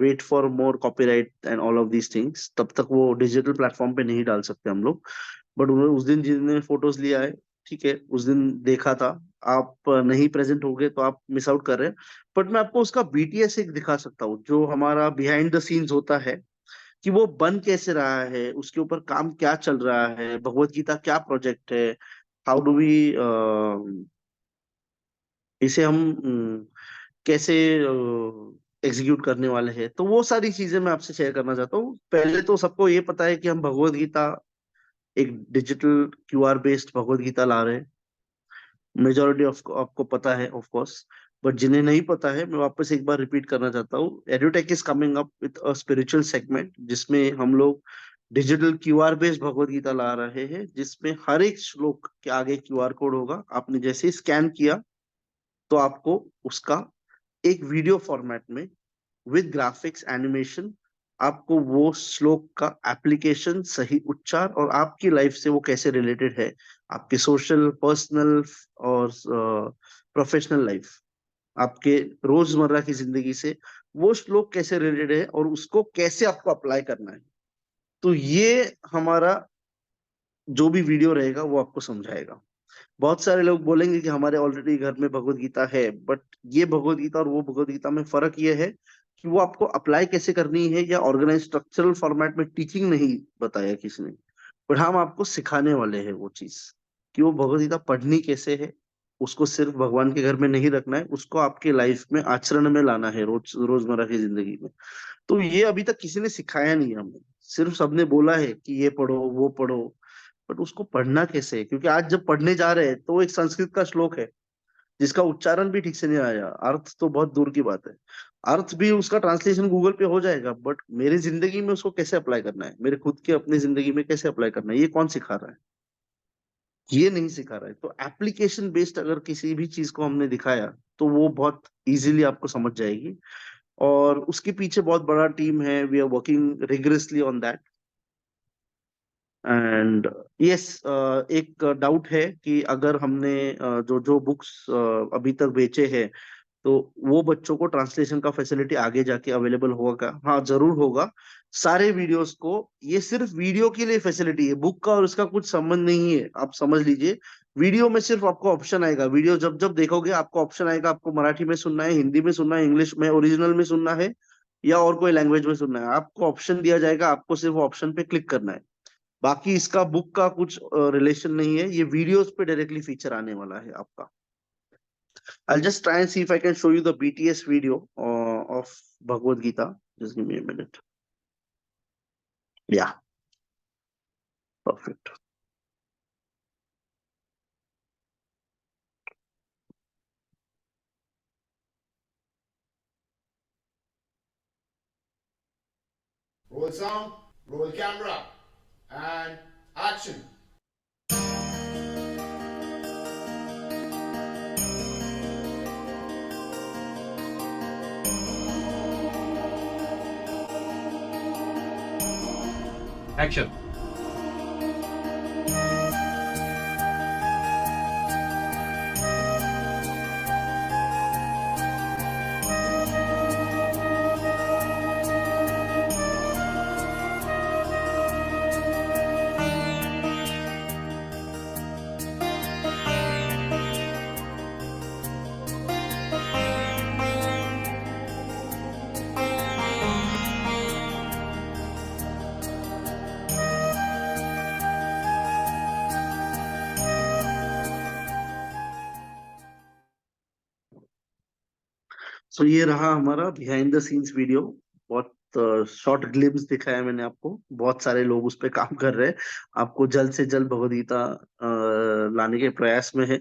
S2: wait for more copyright and all of these things. तब तक वो डिजिटल प्लेटफॉर्म पे नहीं डाल सकते हम लोग, बट उस दिन जिन्होंने फोटोज लिया है, ठीक है, उस दिन देखा था, आप नहीं प्रेजेंट हो गए तो आप मिस आउट कर रहे हैं। बट मैं आपको उसका बीटीएस एक दिखा सकता हूँ, जो हमारा बिहाइंड द सीन्स होता है, कि वो बन कैसे रहा है, उसके ऊपर काम क्या चल रहा है, भगवत गीता क्या प्रोजेक्ट है, हाउ डू वी इसे हम कैसे एग्जीक्यूट करने वाले हैं। तो वो सारी चीजें मैं आपसे शेयर करना चाहता हूँ। पहले तो सबको ये पता है कि हम भगवत गीता, एक digital QR based Bhagavad Gita ला रहे हैं। मेजोरिटी ऑफ आपको पता है ऑफ कोर्स, बट जिन्हें नहीं पता है, मैं वापस एक बार रिपीट करना चाहता हूँ। Edutech is coming up with a spiritual segment, जिसमें हम लोग digital QR based Bhagavad Gita ला रहे हैं, जिसमें हर एक श्लोक के आगे क्यूआर कोड होगा। आपने जैसे ही स्कैन किया तो आपको उसका एक वीडियो फॉर्मेट में विद ग्राफिक्स एनिमेशन, आपको वो श्लोक का एप्लीकेशन, सही उच्चार और आपकी लाइफ से वो कैसे रिलेटेड है, आपके सोशल, पर्सनल और प्रोफेशनल लाइफ, आपके रोजमर्रा की जिंदगी से वो श्लोक कैसे रिलेटेड है और उसको कैसे आपको अप्लाई करना है। तो ये हमारा जो भी वीडियो रहेगा वो आपको समझाएगा। बहुत सारे लोग बोलेंगे कि हमारे ऑलरेडी घर में भगवत गीता है, बट ये भगवत गीता और वो भगवत गीता में फर्क ये है कि वो आपको अप्लाई कैसे करनी है, या ऑर्गेनाइज स्ट्रक्चरल फॉर्मेट में टीचिंग नहीं बताया किसी ने, बट हम आपको सिखाने वाले हैं वो चीज, कि वो भगवत गीता पढ़नी कैसे है। उसको सिर्फ भगवान के घर में नहीं रखना है, उसको आपके लाइफ में आचरण में लाना है, रोजमर्रा की जिंदगी में। तो ये अभी तक किसी ने सिखाया नहीं है हमें, सिर्फ सबने बोला है कि ये पढ़ो वो पढ़ो, बट उसको पढ़ना कैसे है। क्योंकि आज जब पढ़ने जा रहे हैं तो एक संस्कृत का श्लोक है जिसका उच्चारण भी ठीक से नहीं आया, अर्थ तो बहुत दूर की बात है, अर्थ भी उसका ट्रांसलेशन गूगल पे हो जाएगा, बट मेरी जिंदगी में उसको कैसे अप्लाई करना है, मेरे खुद के अपनी जिंदगी में कैसे अप्लाई करना है, ये कौन सिखा रहा है? ये नहीं सिखा रहा है। तो एप्लीकेशन बेस्ड अगर किसी भी चीज को हमने दिखाया तो वो बहुत इजीली आपको समझ जाएगी, और उसके पीछे बहुत बड़ा टीम है। We are working rigorously on that. And yes, एक डाउट है कि अगर हमने जो जो बुक्स अभी तक बेचे हैं, तो वो बच्चों को ट्रांसलेशन का फैसिलिटी आगे जाके अवेलेबल होगा क्या? हाँ, जरूर होगा। सारे वीडियोस को, ये सिर्फ वीडियो के लिए फैसिलिटी है, बुक का और इसका कुछ संबंध नहीं है, आप समझ लीजिए। वीडियो में सिर्फ आपको ऑप्शन आएगा, वीडियो जब जब देखोगे आपको ऑप्शन आएगा, आपको मराठी में सुनना है, हिंदी में सुनना है, इंग्लिश में ओरिजिनल में सुनना है, या और कोई लैंग्वेज में सुनना है, आपको ऑप्शन दिया जाएगा, आपको सिर्फ ऑप्शन पे क्लिक करना है। बाकी इसका बुक का कुछ रिलेशन नहीं है, ये वीडियोस पे डायरेक्टली फीचर आने वाला है आपका। I'll just try and see if I can show you the BTS video of Bhagavad Gita. Just give me a minute. Yeah, perfect.
S9: Roll sound, roll camera, and action.
S10: Action.
S2: So ये रहा हमारा behind the scenes video. बहुत short glimpse दिखाया मैंने आपको। बहुत सारे लोग उस पे काम कर रहे हैं, आपको जल्द से जल्द भगवद गीता लाने के प्रयास में है।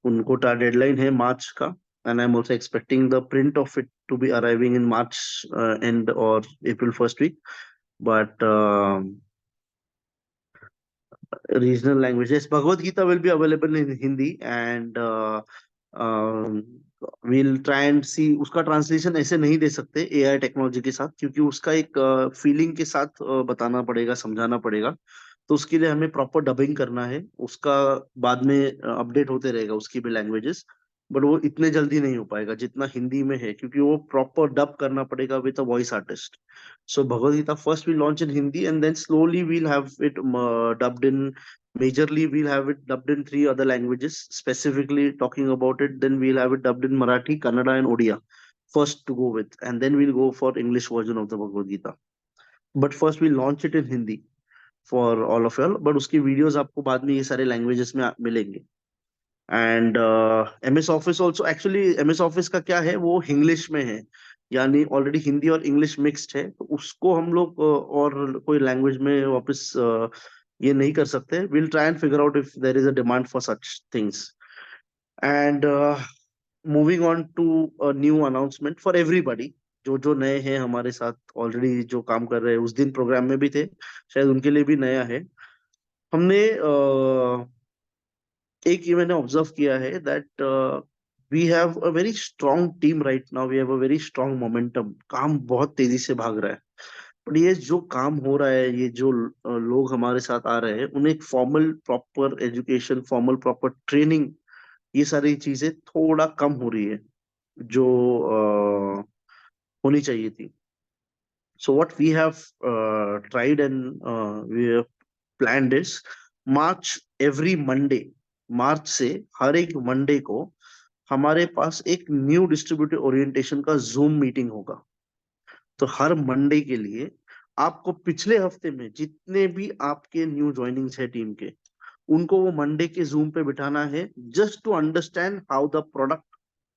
S2: उनको डेडलाइन है मार्च का, and I'm also expecting the print of it to be arriving in March end or April first week. But regional languages, Bhagavad Gita will be available in Hindi, and we'll try and see. उसका translation ऐसे नहीं दे सकते AI technology के साथ, क्योंकि उसका एक feeling के साथ बताना पड़ेगा, समझाना पड़ेगा। तो उसके लिए हमें प्रॉपर डबिंग करना है, उसका बाद में अपडेट होते रहेगा उसकी भी लैंग्वेजेस। बट वो इतने जल्दी नहीं हो पाएगा जितना हिंदी में है, क्योंकि वो प्रॉपर डब करना पड़ेगा with a voice artist. So Bhagavad Gita first we launch in Hindi, and then slowly we'll have it dubbed in. Majorly we'll have it dubbed in 3 other languages. Specifically talking about it, then we'll have it dubbed in Marathi, Kannada, and Odia. First to go with, and then we'll go for English version of the Bhagavad Gita. But first we launch it in Hindi for all of y'all. But उसकी videos आपको बाद में ये सारे languages में मिलेंगे। And MS office also, actually MS office का क्या है, वो इंग्लिश में है, यानी ऑलरेडी हिंदी और इंग्लिश मिक्स्ड है। तो उसको हम लोग और कोई लैंग्वेज में वापस ये नहीं कर सकते। Will try and figure out if there is a demand for such things. And moving on to new announcement for everybody, जो जो नए हैं हमारे साथ ऑलरेडी जो काम कर रहे हैं, उस दिन प्रोग्राम में भी थे, शायद उनके लिए भी नया है। हमने एक ये मैंने ऑब्जर्व किया है that we have a very strong team right now, we have a very strong momentum, काम बहुत तेजी से भाग रहा है। बट ये जो काम हो रहा है, ये जो लोग हमारे साथ आ रहे हैं, उन्हें एक formal proper education, formal proper training, ये सारी चीजें थोड़ा कम हो रही है जो होनी चाहिए थी। So what we have tried and we have planned is March every Monday, मार्च से हर एक मंडे को हमारे पास एक न्यू डिस्ट्रीब्यूटर ओरिएंटेशन का जूम मीटिंग होगा। तो हर मंडे के लिए आपको पिछले हफ्ते में जितने भी आपके न्यू ज्वाइनिंग्स है टीम के, उनको वो मंडे के जूम पे बिठाना है, just to understand how the product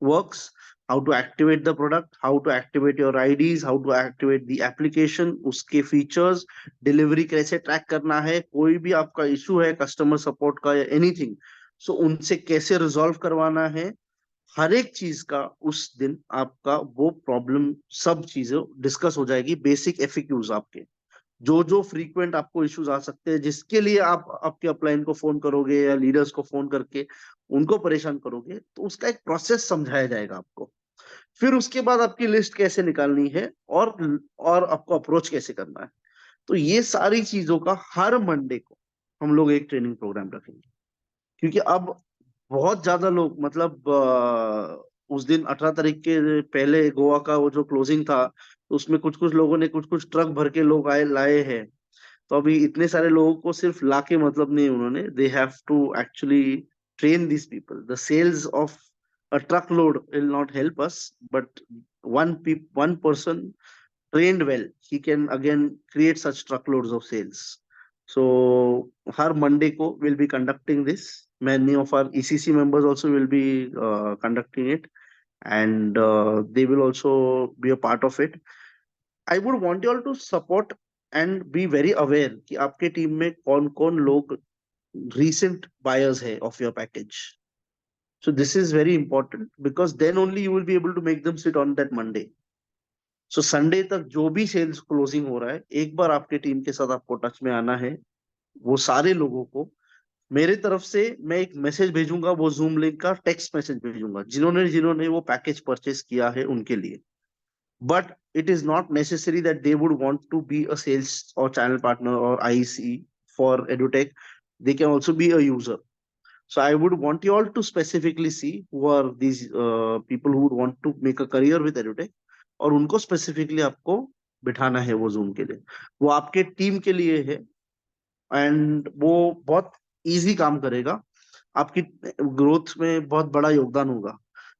S2: works, how to activate the product, how to activate your IDs, how to activate the application, उसके features, delivery कैसे track करना है, कोई भी आपका issue है customer support का या anything, so उनसे कैसे resolve करवाना है, हर एक चीज का उस दिन आपका वो प्रॉब्लम सब चीजें डिस्कस हो जाएगी। बेसिक FAQs आपके जो जो फ्रीक्वेंट आपको इश्यूज आ सकते हैं, जिसके लिए आप आपके अपलाइन को फोन करोगे या लीडर्स को फोन करके उनको परेशान करोगे, तो उसका एक प्रोसेस समझाया जाएगा आपको। फिर उसके बाद आपकी लिस्ट कैसे निकालनी है और आपको अप्रोच कैसे करना है। तो ये सारी चीजों का हर मंडे को हम लोग एक ट्रेनिंग प्रोग्राम रखेंगे, क्योंकि अब बहुत ज्यादा लोग, मतलब उस दिन 18 तारीख के पहले गोवा का वो जो क्लोजिंग था, तो उसमें कुछ कुछ लोगों ने कुछ कुछ ट्रक भर के लोग लाए हैं। तो अभी इतने सारे लोगों को सिर्फ ला के मतलब नहीं, उन्होंने they have to actually train this people. The sales of a truck load will not help us, but one person trained well, he can again create such truckloads of sales. So her Monday को we'll be conducting this. Many of our ECC members also will be conducting it, and they will also be a part of it. I would want you all to support and be very aware कि आपके team में कौन कौन लोग recent buyers है of your package. So this is very important, because then only you will be able to make them sit on that Monday. So Sunday तक जो भी सेल्स क्लोजिंग हो रहा है, एक बार आपके टीम के साथ आपको टच में आना है। वो सारे लोगों को मेरे तरफ से मैं एक मैसेज भेजूंगा, वो जूम लिंक का टेक्स्ट मैसेज भेजूंगा, जिन्होंने जिन्होंने वो पैकेज परचेस किया है उनके लिए। But it is not necessary that they would want to be a sales और चैनल पार्टनर और IC for EduTech. They can also be a user. So I would want you all to specifically see who are these people who would want to make a career with EduTech, और उनको specifically आपको बिठाना है वो zoom के लिए। वो आपके टीम के लिए है, एंड वो बहुत इजी काम करेगा, आपकी ग्रोथ में बहुत बड़ा योगदान होगा।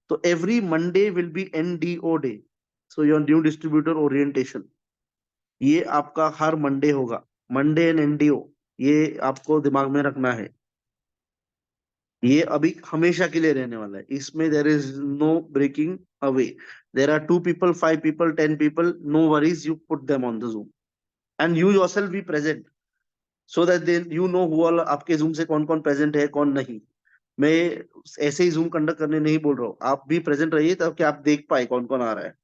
S2: तो every Monday will be NDO day, so your new distributor orientation, ये आपका हर मंडे होगा। मंडे एंड NDO, ये आपको दिमाग में रखना है। ये अभी हमेशा के लिए रहने वाला है, इसमें there is no breaking away. There are 2 people, 5 people, 10 people, no worries, you put them on the Zoom and you yourself be present, so that then you know who all आपके Zoom से कौन कौन present है, कौन नहीं। मैं ऐसे ही zoom conduct करने नहीं बोल रहा हूँ, आप भी प्रेजेंट रहिए ताकि आप देख पाए कौन कौन आ रहा है.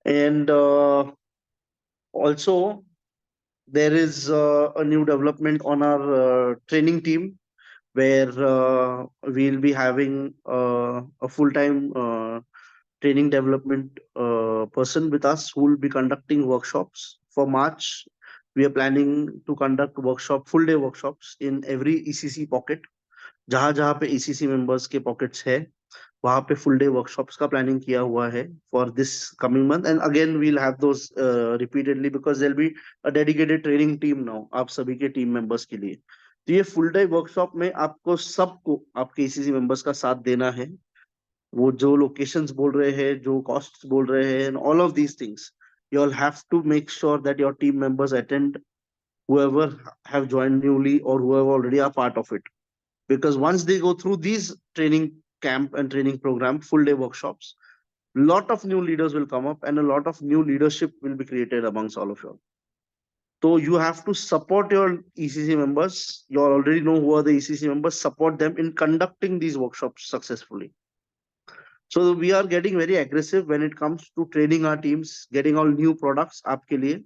S2: And also there is a new development on our training team where we'll be having a full-time training development person with us who will be conducting workshops for March. We are planning to conduct full day workshops in every ECC pocket. जहां जहां पे ECC members के pockets है, वहां पे full day workshops का planning किया हुआ है for this coming month. And again we'll have those repeatedly because there be a dedicated training team now आप सभी के टीम मेंबर्स के लिए. तो ये फुल डे वर्कशॉप में आपको सबको आपके ECC मेंबर्स का साथ देना है. वो जो लोकेशंस बोल रहे हैं, जो कॉस्ट्स बोल रहे हैं, and all of these things, you all have to make sure that your team members attend, whoever have joined newly or whoever already are part of it. Because once they go through these training camp and training program, full day workshops, lot of new leaders will come up and a lot of new leadership will be created amongst all of you all. So you have to support your ECC members. You already know who are the ECC members. Support them in conducting these workshops successfully. So we are getting very aggressive when it comes to training our teams, getting all new products आपके लिए.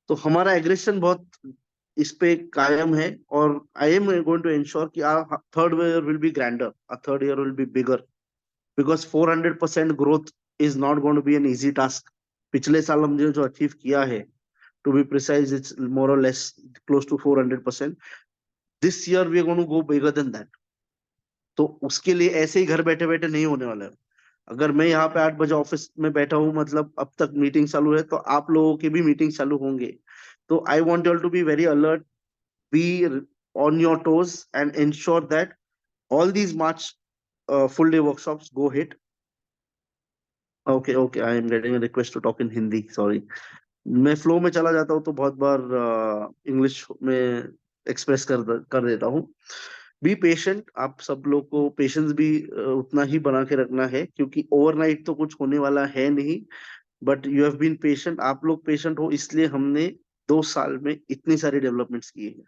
S2: तो हमारा aggression बहुत इस पे कायम है, और I am going to ensure कि our third year will be grander, our third year will be bigger, because 400% growth is not going to be an easy task. पिछले साल हमने जो अचीव किया है, to be precise, it's more or less close to 400%. This year we are going to go bigger than that. तो उसके लिए ऐसे ही घर बैठे बैठे नहीं होने वाला है. अगर मैं यहाँ पे 8 बजे ऑफिस में बैठा हूँ, मतलब अब तक मीटिंग चालू है, तो आप लोगों के भी मीटिंग चालू होंगे. तो I want you all to be very alert, be on your toes, and ensure that all these March full day workshops go hit. Okay, I am getting a request to talk in Hindi, sorry. मैं flow में चला जाता हूँ तो बहुत बार English में express कर देता हूँ. बी पेशेंट, आप सब लोग को पेशेंस भी उतना ही बना के रखना है, क्योंकि ओवरनाइट तो कुछ होने वाला है नहीं. But you have been patient, आप लोग पेशेंट हो, इसलिए हमने 2 साल में इतनी सारी डेवलपमेंट्स किए हैं.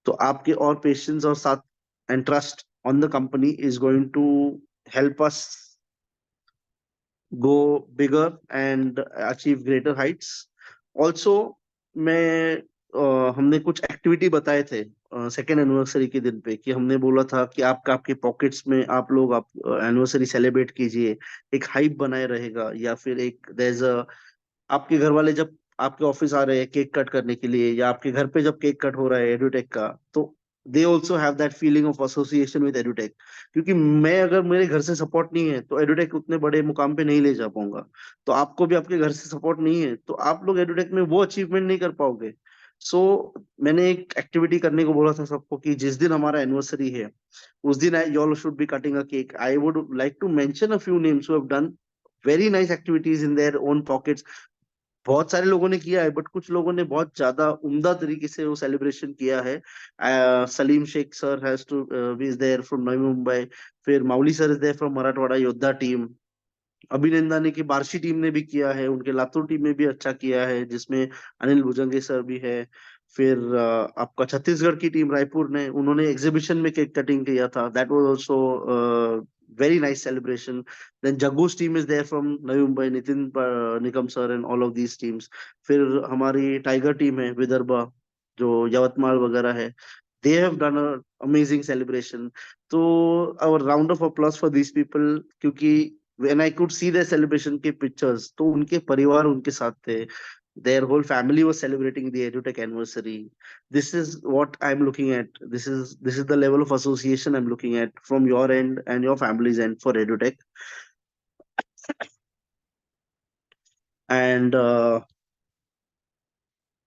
S2: तो आपके और पेशेंस और साथ and trust on the company is going to help us go bigger and achieve greater heights. Also, मैं हमने कुछ एक्टिविटी बताए थे सेकेंड एनिवर्सरी के दिन पे, कि हमने बोला था कि आपके पॉकेट्स में आप लोग एनिवर्सरी सेलिब्रेट कीजिए, एक हाइप बनाए रहेगा, या फिर एक आपके घर वाले जब आपके ऑफिस आ रहे हैं केक कट करने के लिए, या आपके घर पे जब केक कट हो रहा है एडुटेक का, तो they also have that feeling of association with edutech. क्योंकि मैं अगर मेरे घर से सपोर्ट नहीं है तो एडुटेक उतने बड़े मुकाम पे नहीं ले जा पाऊंगा. तो आपको भी आपके घर से सपोर्ट नहीं है तो आप लोग एडुटेक में वो अचीवमेंट नहीं कर पाओगे. सो मैंने एक एक्टिविटी करने को बोला था सबको, कि जिस दिन हमारा एनिवर्सरी है उस दिन you all should be cutting a cake. I would like to mention a few names who have done very nice activities in their own pockets. बहुत सारे लोगों ने किया है, बट कुछ लोगों ने बहुत ज्यादा उम्दा तरीके से वो सेलिब्रेशन किया है. Salim Shaikh sir has to be is there from Navi Mumbai. फिर Mauli sir is there from Marathwada Yoddha team. अभिनंदानी की बार्शी टीम ने भी किया है, उनके लातूर टीम ने भी अच्छा किया है, जिसमें अनिल भुजंगे सर भी है. फिर आपका छत्तीसगढ़ की टीम रायपुर ने, उन्होंने एग्जीबिशन में केक कटिंग किया था. That was also very nice celebration. Then Jaggu's team is there from Navi Mumbai, Nitin Nikam sir and all of these teams. फिर हमारी टाइगर टीम है विदर्भा, जो यवतमाल वगैरह है, they have done an amazing celebration. तो our round of applause for these people, क्योंकि when I could see their celebration के pictures, तो उनके परिवार उनके साथ थे. Their whole family was celebrating the EduTech anniversary. This is what I'm looking at. This is the level of association I'm looking at from your end and your family's end for EduTech. And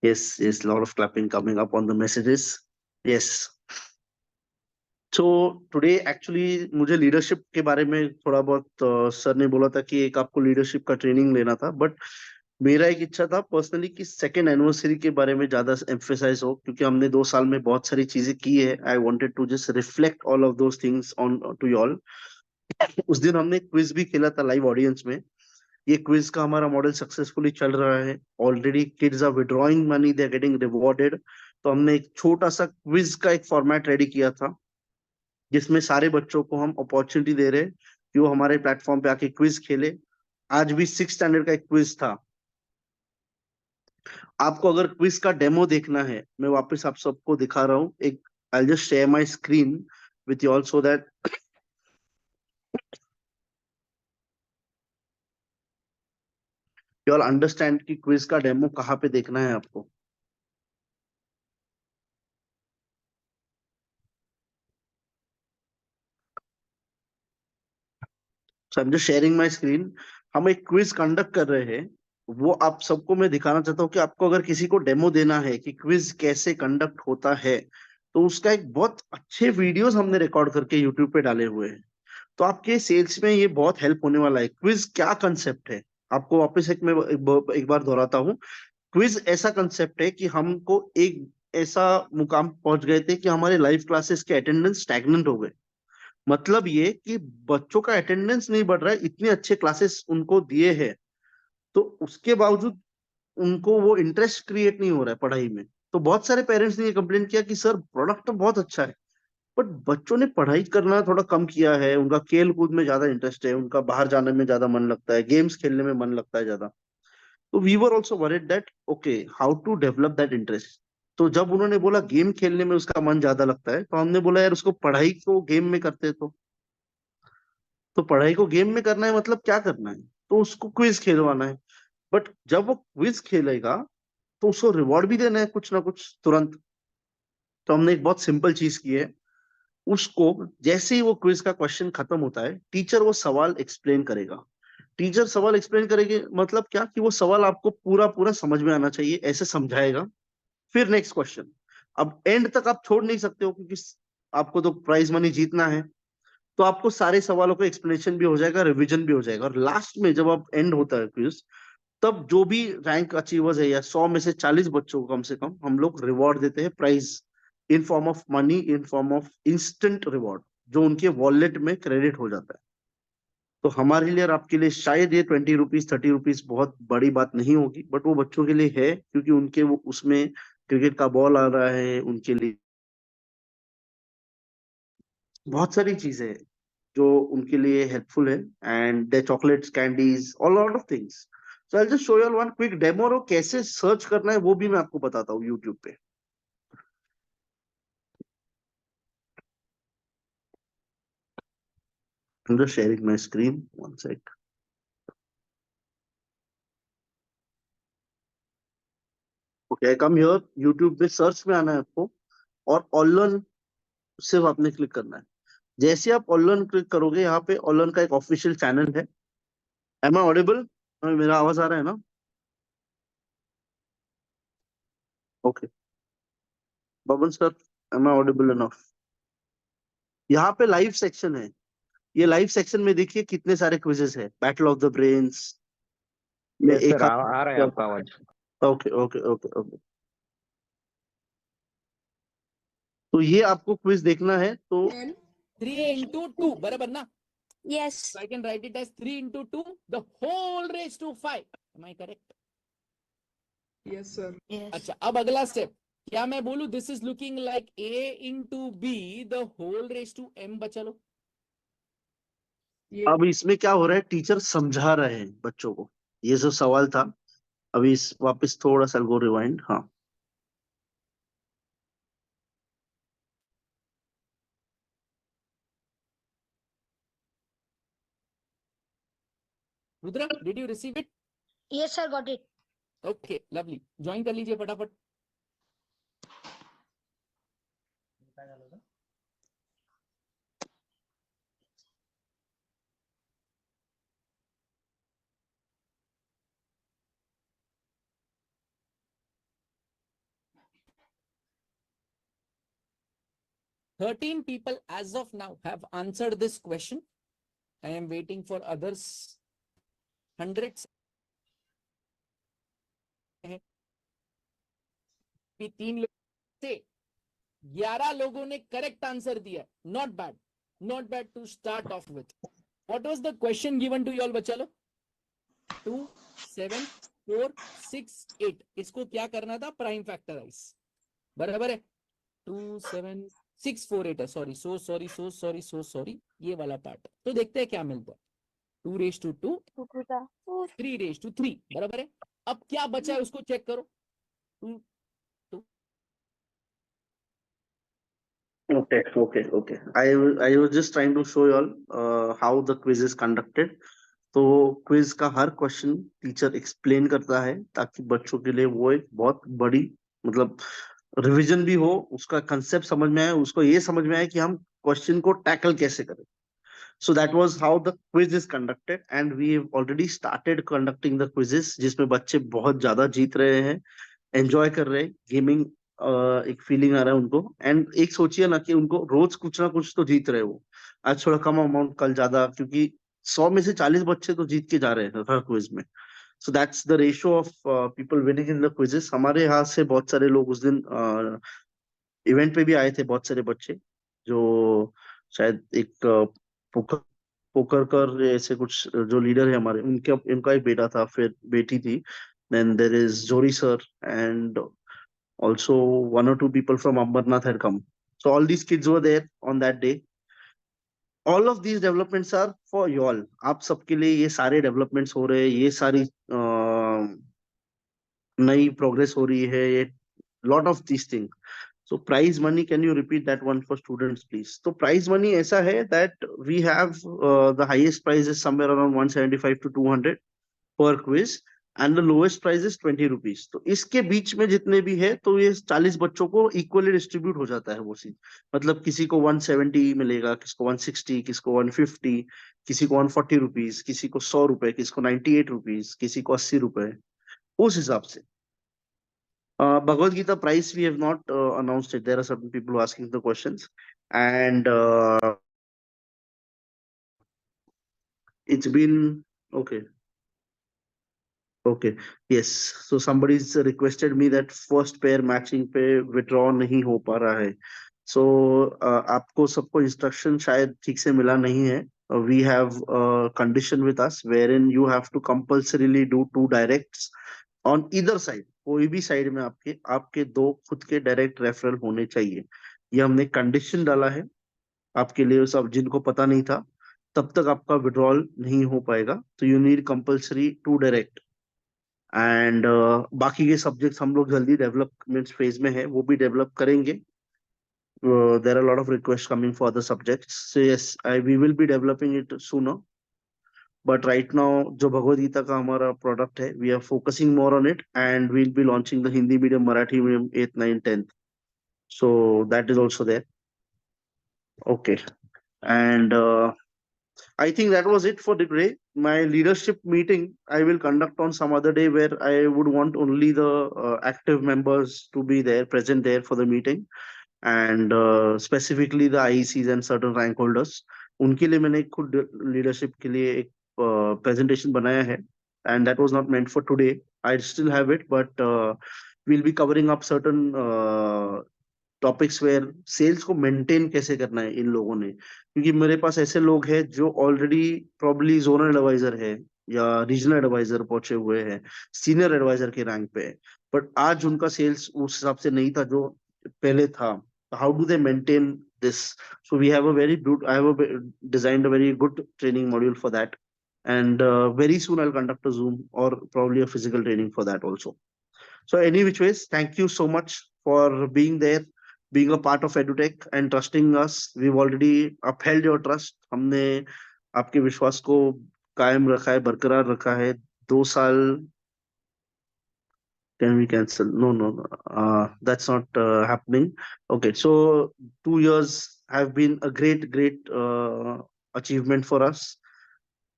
S2: yes, a lot of clapping coming up on the messages. Yes. So today actually मुझे leadership के बारे में थोड़ा बहुत sir ने बोला था कि एक आपको leadership का ट्रेनिंग लेना था, बट मेरा एक इच्छा था पर्सनली कि सेकेंड एनिवर्सरी के बारे में ज्यादा एम्फेसाइज हो, क्योंकि हमने 2 साल में बहुत सारी चीजें की है. I wanted to just reflect all of those things on to you all. उस दिन हमने क्विज भी खेला था लाइव ऑडियंस में. ये क्विज का हमारा मॉडल सक्सेसफुली चल रहा है. Already kids are withdrawing money, they are getting rewarded. तो हमने एक छोटा सा क्विज का एक फॉर्मेट रेडी किया था, जिसमें सारे बच्चों को हम अपॉर्चुनिटी दे रहे हैं कि वो हमारे प्लेटफॉर्म पे आके क्विज खेले। आज भी 6 स्टैंडर्ड का एक क्विज था। आपको अगर क्विज का डेमो देखना है, मैं वापस आप सबको दिखा रहा हूँ एक। I just share my screen with you all so that you all understand कि क्विज का डेमो कहाँ पे देखना है आपको। So I am just sharing my screen. हम एक क्विज कंडक्ट कर रहे हैं, वो आप सबको मैं दिखाना चाहता हूँ कि आपको अगर किसी को डेमो देना है कि क्विज कैसे कंडक्ट होता है, तो उसका एक बहुत अच्छे वीडियोस हमने रिकॉर्ड करके यूट्यूब पे डाले हुए हैं। तो आपके सेल्स में ये बहुत हेल्प होने वाला है। क्विज क्या कंसेप्ट है, आपको वापस एक बार दोहराता हूँ। क्विज ऐसा कंसेप्ट है कि हमको एक ऐसा मुकाम पहुंच गए थे कि हमारे लाइव क्लासेस के अटेंडेंस स्टैग्नेंट हो गए। मतलब ये कि बच्चों का अटेंडेंस नहीं बढ़ रहा है, इतने अच्छे क्लासेस उनको दिए हैं, तो उसके बावजूद उनको वो इंटरेस्ट क्रिएट नहीं हो रहा है पढ़ाई में। तो बहुत सारे पेरेंट्स ने ये कंप्लेन किया कि सर प्रोडक्ट तो बहुत अच्छा है, बट बच्चों ने पढ़ाई करना थोड़ा कम किया है, उनका खेल कूद में ज्यादा इंटरेस्ट है, उनका बाहर जाने में ज्यादा मन लगता है, गेम्स खेलने में मन लगता है ज्यादा। तो we were also worried that okay, how to develop that interest. तो जब उन्होंने बोला गेम खेलने में उसका मन ज्यादा लगता है, तो हमने बोला यार उसको पढ़ाई को गेम में करते। तो पढ़ाई को गेम में करना है मतलब क्या करना है, तो उसको क्विज खेलवाना है। बट जब वो क्विज खेलेगा तो उसको रिवॉर्ड भी देना है कुछ ना कुछ तुरंत। तो हमने एक बहुत सिंपल चीज की है। उसको जैसे ही वो क्विज का क्वेश्चन खत्म होता है, टीचर वो सवाल एक्सप्लेन करेगा। टीचर सवाल एक्सप्लेन करेगी मतलब क्या, कि वो सवाल आपको पूरा पूरा समझ में आना चाहिए, ऐसे समझाएगा। फिर नेक्स्ट क्वेश्चन। अब एंड तक आप छोड़ नहीं सकते हो, क्योंकि आपको तो प्राइज मनी जीतना है। तो आपको सारे सवालों का एक्सप्लेनेशन भी हो जाएगा, रिवीजन भी हो जाएगा, और लास्ट में जब आप एंड होता है क्विज, तब जो भी रैंक अचीवर्स है, या 100 में से 40 बच्चों को कम से कम हम लोग रिवॉर्ड देते हैं, prize in form of money, in form of instant reward, जो उनके वॉलेट में क्रेडिट हो जाता है। तो हमारे लिए और आपके लिए शायद ये 20 रुपीज 30 रुपीज बहुत बड़ी बात नहीं होगी, बट वो बच्चों के लिए है, क्योंकि उनके वो उसमें क्रिकेट का बॉल आ रहा है उनके लिए। बहुत सारी चीजें हैं जो उनके लिए हेल्पफुल है, and the chocolates, candies, all lot of things. So I just show you one quick demo, और कैसे सर्च करना है वो भी मैं आपको बताता हूँ यूट्यूब पे। I'm just sharing my screen. One sec. Okay, I come here. YouTube पे सर्च में आना है आपको, और ऑनलाइन सिर्फ आपने क्लिक करना है। जैसे आप ऑनलाइन क्लिक करोगे, यहाँ पे ऑनलाइन का एक ऑफिशियल चैनल है। Am I audible? मेरा आवाज आ रहा है ना? Okay, Baban sir, am I audible enough? यहाँ पे लाइव सेक्शन है। ये लाइव सेक्शन में देखिए कितने सारे क्विजेस है। बैटल ऑफ द ब्रेन्स में
S4: यस
S2: एक
S4: सर, आ रहा है आपका आवाज।
S2: Okay okay okay okay. तो ये आपको क्विज देखना है तो
S10: 3 into 2 बराबर ना?
S3: Yes.
S10: So I can write it as 3 into 2 the whole raised to 5. Am I correct?
S7: Yes, sir.
S3: Yes.
S10: अच्छा, अब अगला स्टेप क्या मैं बोलूं, this is looking like a into b the whole raised to m। बचा लो।
S2: अब इसमें क्या हो रहा है, टीचर समझा रहे हैं बच्चों को। ये जो सवाल था, अभी वापस थोड़ा सा गो रिवाइंड। हाँ,
S10: Rudra, did you receive it?
S3: Yes, sir, got it.
S10: Okay, lovely, join कर लीजिए फटाफट। Thirteen people as of now have answered this question. I am waiting for others. Hundreds. भी 3 लोग से 11 लोगों ने करेक्ट आंसर दिया। Not bad to start off with. What was the question given to you all बच्चा लोग? 2 7 4 6 8। इसको क्या करना था? Prime factorise. बराबर है। 2 7 648 है, सॉरी, सो सॉरी, ये वाला पार्ट। तो देखते हैं क्या मिलता है। 2:2, 3:3 बराबर है। अब क्या बचा है उसको चेक करो। 2,
S2: Okay. I was just trying to show you all how the quiz is conducted. तो क्विज का हर क्वेश्चन टीचर एक्सप्लेन करता है ताकि बच्चों के लिए वो एक बहुत बड़ी मतलब रिवीजन भी हो, उसका कंसेप्ट समझ में आए, उसको ये समझ में आए कि हम क्वेश्चन को टैकल कैसे करें. So that was how the quiz is conducted and we have already started conducting the quizzes जिसमें बच्चे बहुत ज्यादा जीत रहे हैं, एंजॉय कर रहे हैं गेमिंग. एक फीलिंग आ रहा है उनको. एंड एक सोचिए ना कि उनको रोज कुछ ना कुछ तो जीत रहे हो. आज थोड़ा कम अमाउंट, कल ज्यादा, क्योंकि 100 में से 40 बच्चे तो जीत के जा रहे हैं हर क्विज में. So that's the ratio of people winning in the quizzes. हमारे यहाँ से बहुत सारे लोग उस दिन इवेंट पे भी आए थे, बहुत सारे बच्चे जो शायद एक पोकर पोकर कर ऐसे कुछ जो लीडर है हमारे, उनके उनका एक बेटा था, फिर बेटी थी. देन देयर इज जोरी sir and also 1 or 2 people from Ambernath had come. So all these kids were there on that day. All of these developments are for you all. आप सबके लिए ये सारे developments हो रहे हैं, ये सारी नई progress हो रही है, ये lot of these things. So prize money, can you repeat that one for students, please? So prize money ऐसा है that we have the highest prize is somewhere around 175 to 200 per quiz. And the lowest price is 20 rupees. तो इसके बीच में जितने भी है तो ये 40 बच्चों को इक्वली डिस्ट्रीब्यूट हो जाता है वो सीट. मतलब किसी को 170 मिलेगा, किसी को 160, किसी को 150, किसी को 140 रुपीज, किसी को 100 रुपए, किसी को 98 रुपीज, किसी को 80 रुपए, उस हिसाब से. Bhagavad Gita price we have not announced it. There are certain people asking the questions and it's been okay. Okay. Yes. So somebody's requested me that first pair matching पे withdraw नहीं हो पा रहा है. So आपको सबको instruction शायद ठीक से मिला नहीं है. We have a condition with us wherein you have to compulsorily do 2 directs on either side. कोई भी साइड में आपके 2 खुद के डायरेक्ट रेफरल होने चाहिए. ये हमने कंडीशन डाला है आपके लिए. सब जिनको पता नहीं था तब तक आपका विड्रॉल नहीं हो पाएगा. तो you need compulsory 2 direct. And बाकी के सब्जेक्ट्स हम लोग जल्दी डेवलपमेंट फेज में है, वो भी डेवलप करेंगे. There are lot of request coming for other subjects. So yes, we will be developing it sooner. But right now जो भगवद गीता का हमारा प्रोडक्ट है, we are focusing more on it and we will be launching the Hindi medium, Marathi medium 8th 9th 10th. So that is also there. Okay. And I think that was it for the day. My leadership meeting I will conduct on some other day where I would want only the active members to be there, present there for the meeting, and specifically the IECs and certain rank holders. उनके लिए मैंने खुद leadership के लिए एक presentation बनाया है, and that was not meant for today. I still have it, but we'll be covering up certain topics where sales को मेंटेन कैसे करना है इन लोगों ने. क्योंकि मेरे पास ऐसे लोग हैं जो ऑलरेडी प्रॉब्ली जोनल एडवाइजर है या रीजनल एडवाइजर पहुंचे हुए हैं, सीनियर एडवाइजर के रैंक पे, बट आज उनका सेल्स उस हिसाब से नहीं था जो पहले था. How do they maintain this? So we have a very good, I have designed a very good training module for that, and very soon I'll conduct a Zoom or probably a physical training for that also. So any which ways, thank you so much for being there, being a part of EduTech and trusting us. We've already upheld your trust. हमने आपके विश्वास को कायम रखा है, बरकरार रखा है. 2 साल. Can we cancel? No. That's not happening. Okay, so 2 years have been a great achievement for us.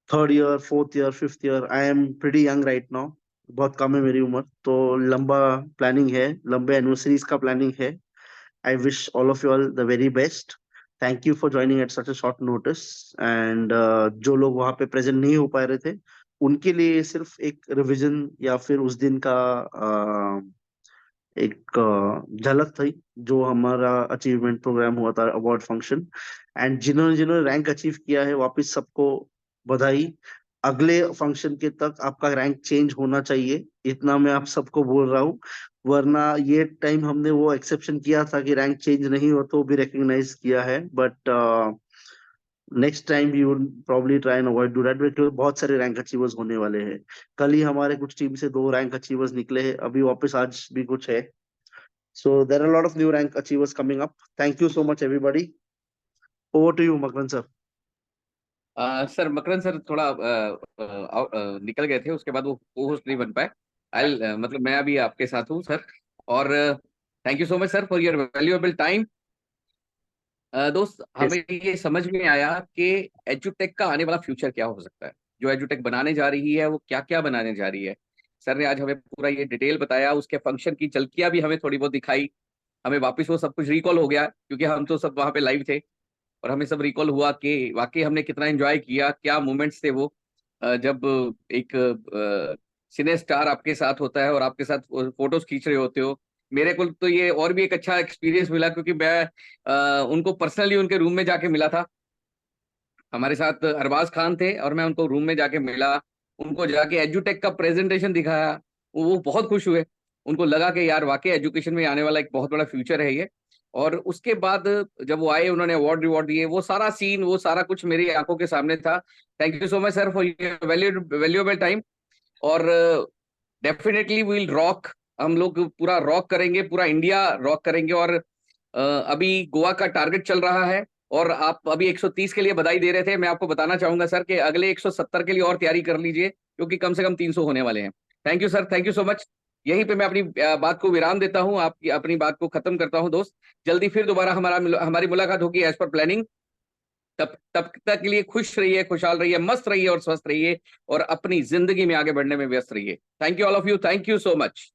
S2: 3rd year, 4th year, 5th year. I am pretty young right now. बहुत कम है मेरी उम्र, तो लंबा प्लानिंग है, लंबे एनिवर्सरीज का planning है. I wish all of you all the very best. Thank you for joining at such a short notice. And जो लोग वहाँ पे प्रेजेंट नहीं हो पा रहे थे, उनके लिए सिर्फ एक रिवीजन या फिर उस दिन का एक झलक थी जो हमारा अचीवमेंट प्रोग्राम हुआ था, अवार्ड फंक्शन. एंड जिन्होंने रैंक अचीव किया है, वापस सबको बधाई. अगले फंक्शन के तक आपका रैंक चेंज होना चाहिए, इतना मैं आप सबको बोल रहा हूँ। वरना ये टाइम हमने वो एक्सेप्शन किया था कि रैंक चेंज नहीं हो तो भी रिकग्नाइज किया है, but next time we would probably try and avoid do that, क्योंकि बहुत सारे रैंक अचीवर्स होने वाले हैं। कल ही हमारे कुछ टीम से 2 रैंक अचीवर्स निकले हैं, अभी वापस आज भी कुछ है। So there are a lot of new rank achievers coming up. Thank you so much, everybody. Over to you, Makran sir.
S5: Sir Makran sir थोड़ा निकल गए थे, उसके बाद वो होस्ट नहीं बन पाए। मतलब मैं अभी आपके साथ हूँ सर, और thank you so much sir for your valuable time. दोस्त, हमें ये समझ में आया कि एजुटेक का आने वाला फ्यूचर क्या हो सकता है, जो एजुटेक बनाने जा रही है वो क्या क्या बनाने जा रही है। सर ने आज हमें पूरा ये डिटेल बताया, उसके फंक्शन की झलकियां भी हमें थोड़ी बहुत दिखाई। हमें वापस वो सब कुछ रिकॉल हो गया, क्योंकि हम तो सब वहां पे लाइव थे, और हमें सब रिकॉल हुआ कि वाकई हमने कितना एंजॉय किया, क्या मोमेंट्स थे वो। जब एक सिने स्टार आपके साथ होता है और आपके साथ फोटोज खींच रहे होते हो। मेरे को तो ये और भी एक अच्छा एक्सपीरियंस मिला, क्योंकि मैं उनको पर्सनली उनके रूम में जाके मिला था। हमारे साथ अरबाज खान थे और मैं उनको रूम में जाके मिला, उनको जाके एजुटेक का प्रेजेंटेशन दिखाया। वो बहुत खुश हुए, उनको लगा कि यार वाकई एजुकेशन में आने वाला एक बहुत बड़ा फ्यूचर है ये। और उसके बाद जब वो आए, उन्होंने अवार्ड रिवॉर्ड दिए, वो सारा सीन, वो सारा कुछ मेरी आंखों के सामने था। Thank you so much sir for your valuable time. और डेफिनेटली वील रॉक, हम लोग पूरा रॉक करेंगे, पूरा इंडिया रॉक करेंगे। और अभी गोवा का टारगेट चल रहा है, और आप अभी 130 के लिए बधाई दे रहे थे। मैं आपको बताना चाहूंगा सर कि अगले 170 के लिए और तैयारी कर लीजिए, क्योंकि कम से कम 300 होने वाले हैं। Thank you sir, thank you so much. यहीं पे मैं अपनी बात को विराम देता हूं, आपकी अपनी बात को खत्म करता हूं दोस्त। जल्दी फिर दोबारा हमारी मुलाकात होगी एज पर प्लानिंग। तब तब तक के लिए खुश रहिए, खुशहाल रहिए, मस्त रहिए और स्वस्थ रहिए, और अपनी जिंदगी में आगे बढ़ने में व्यस्त रहिए। Thank you all of you, thank you so much.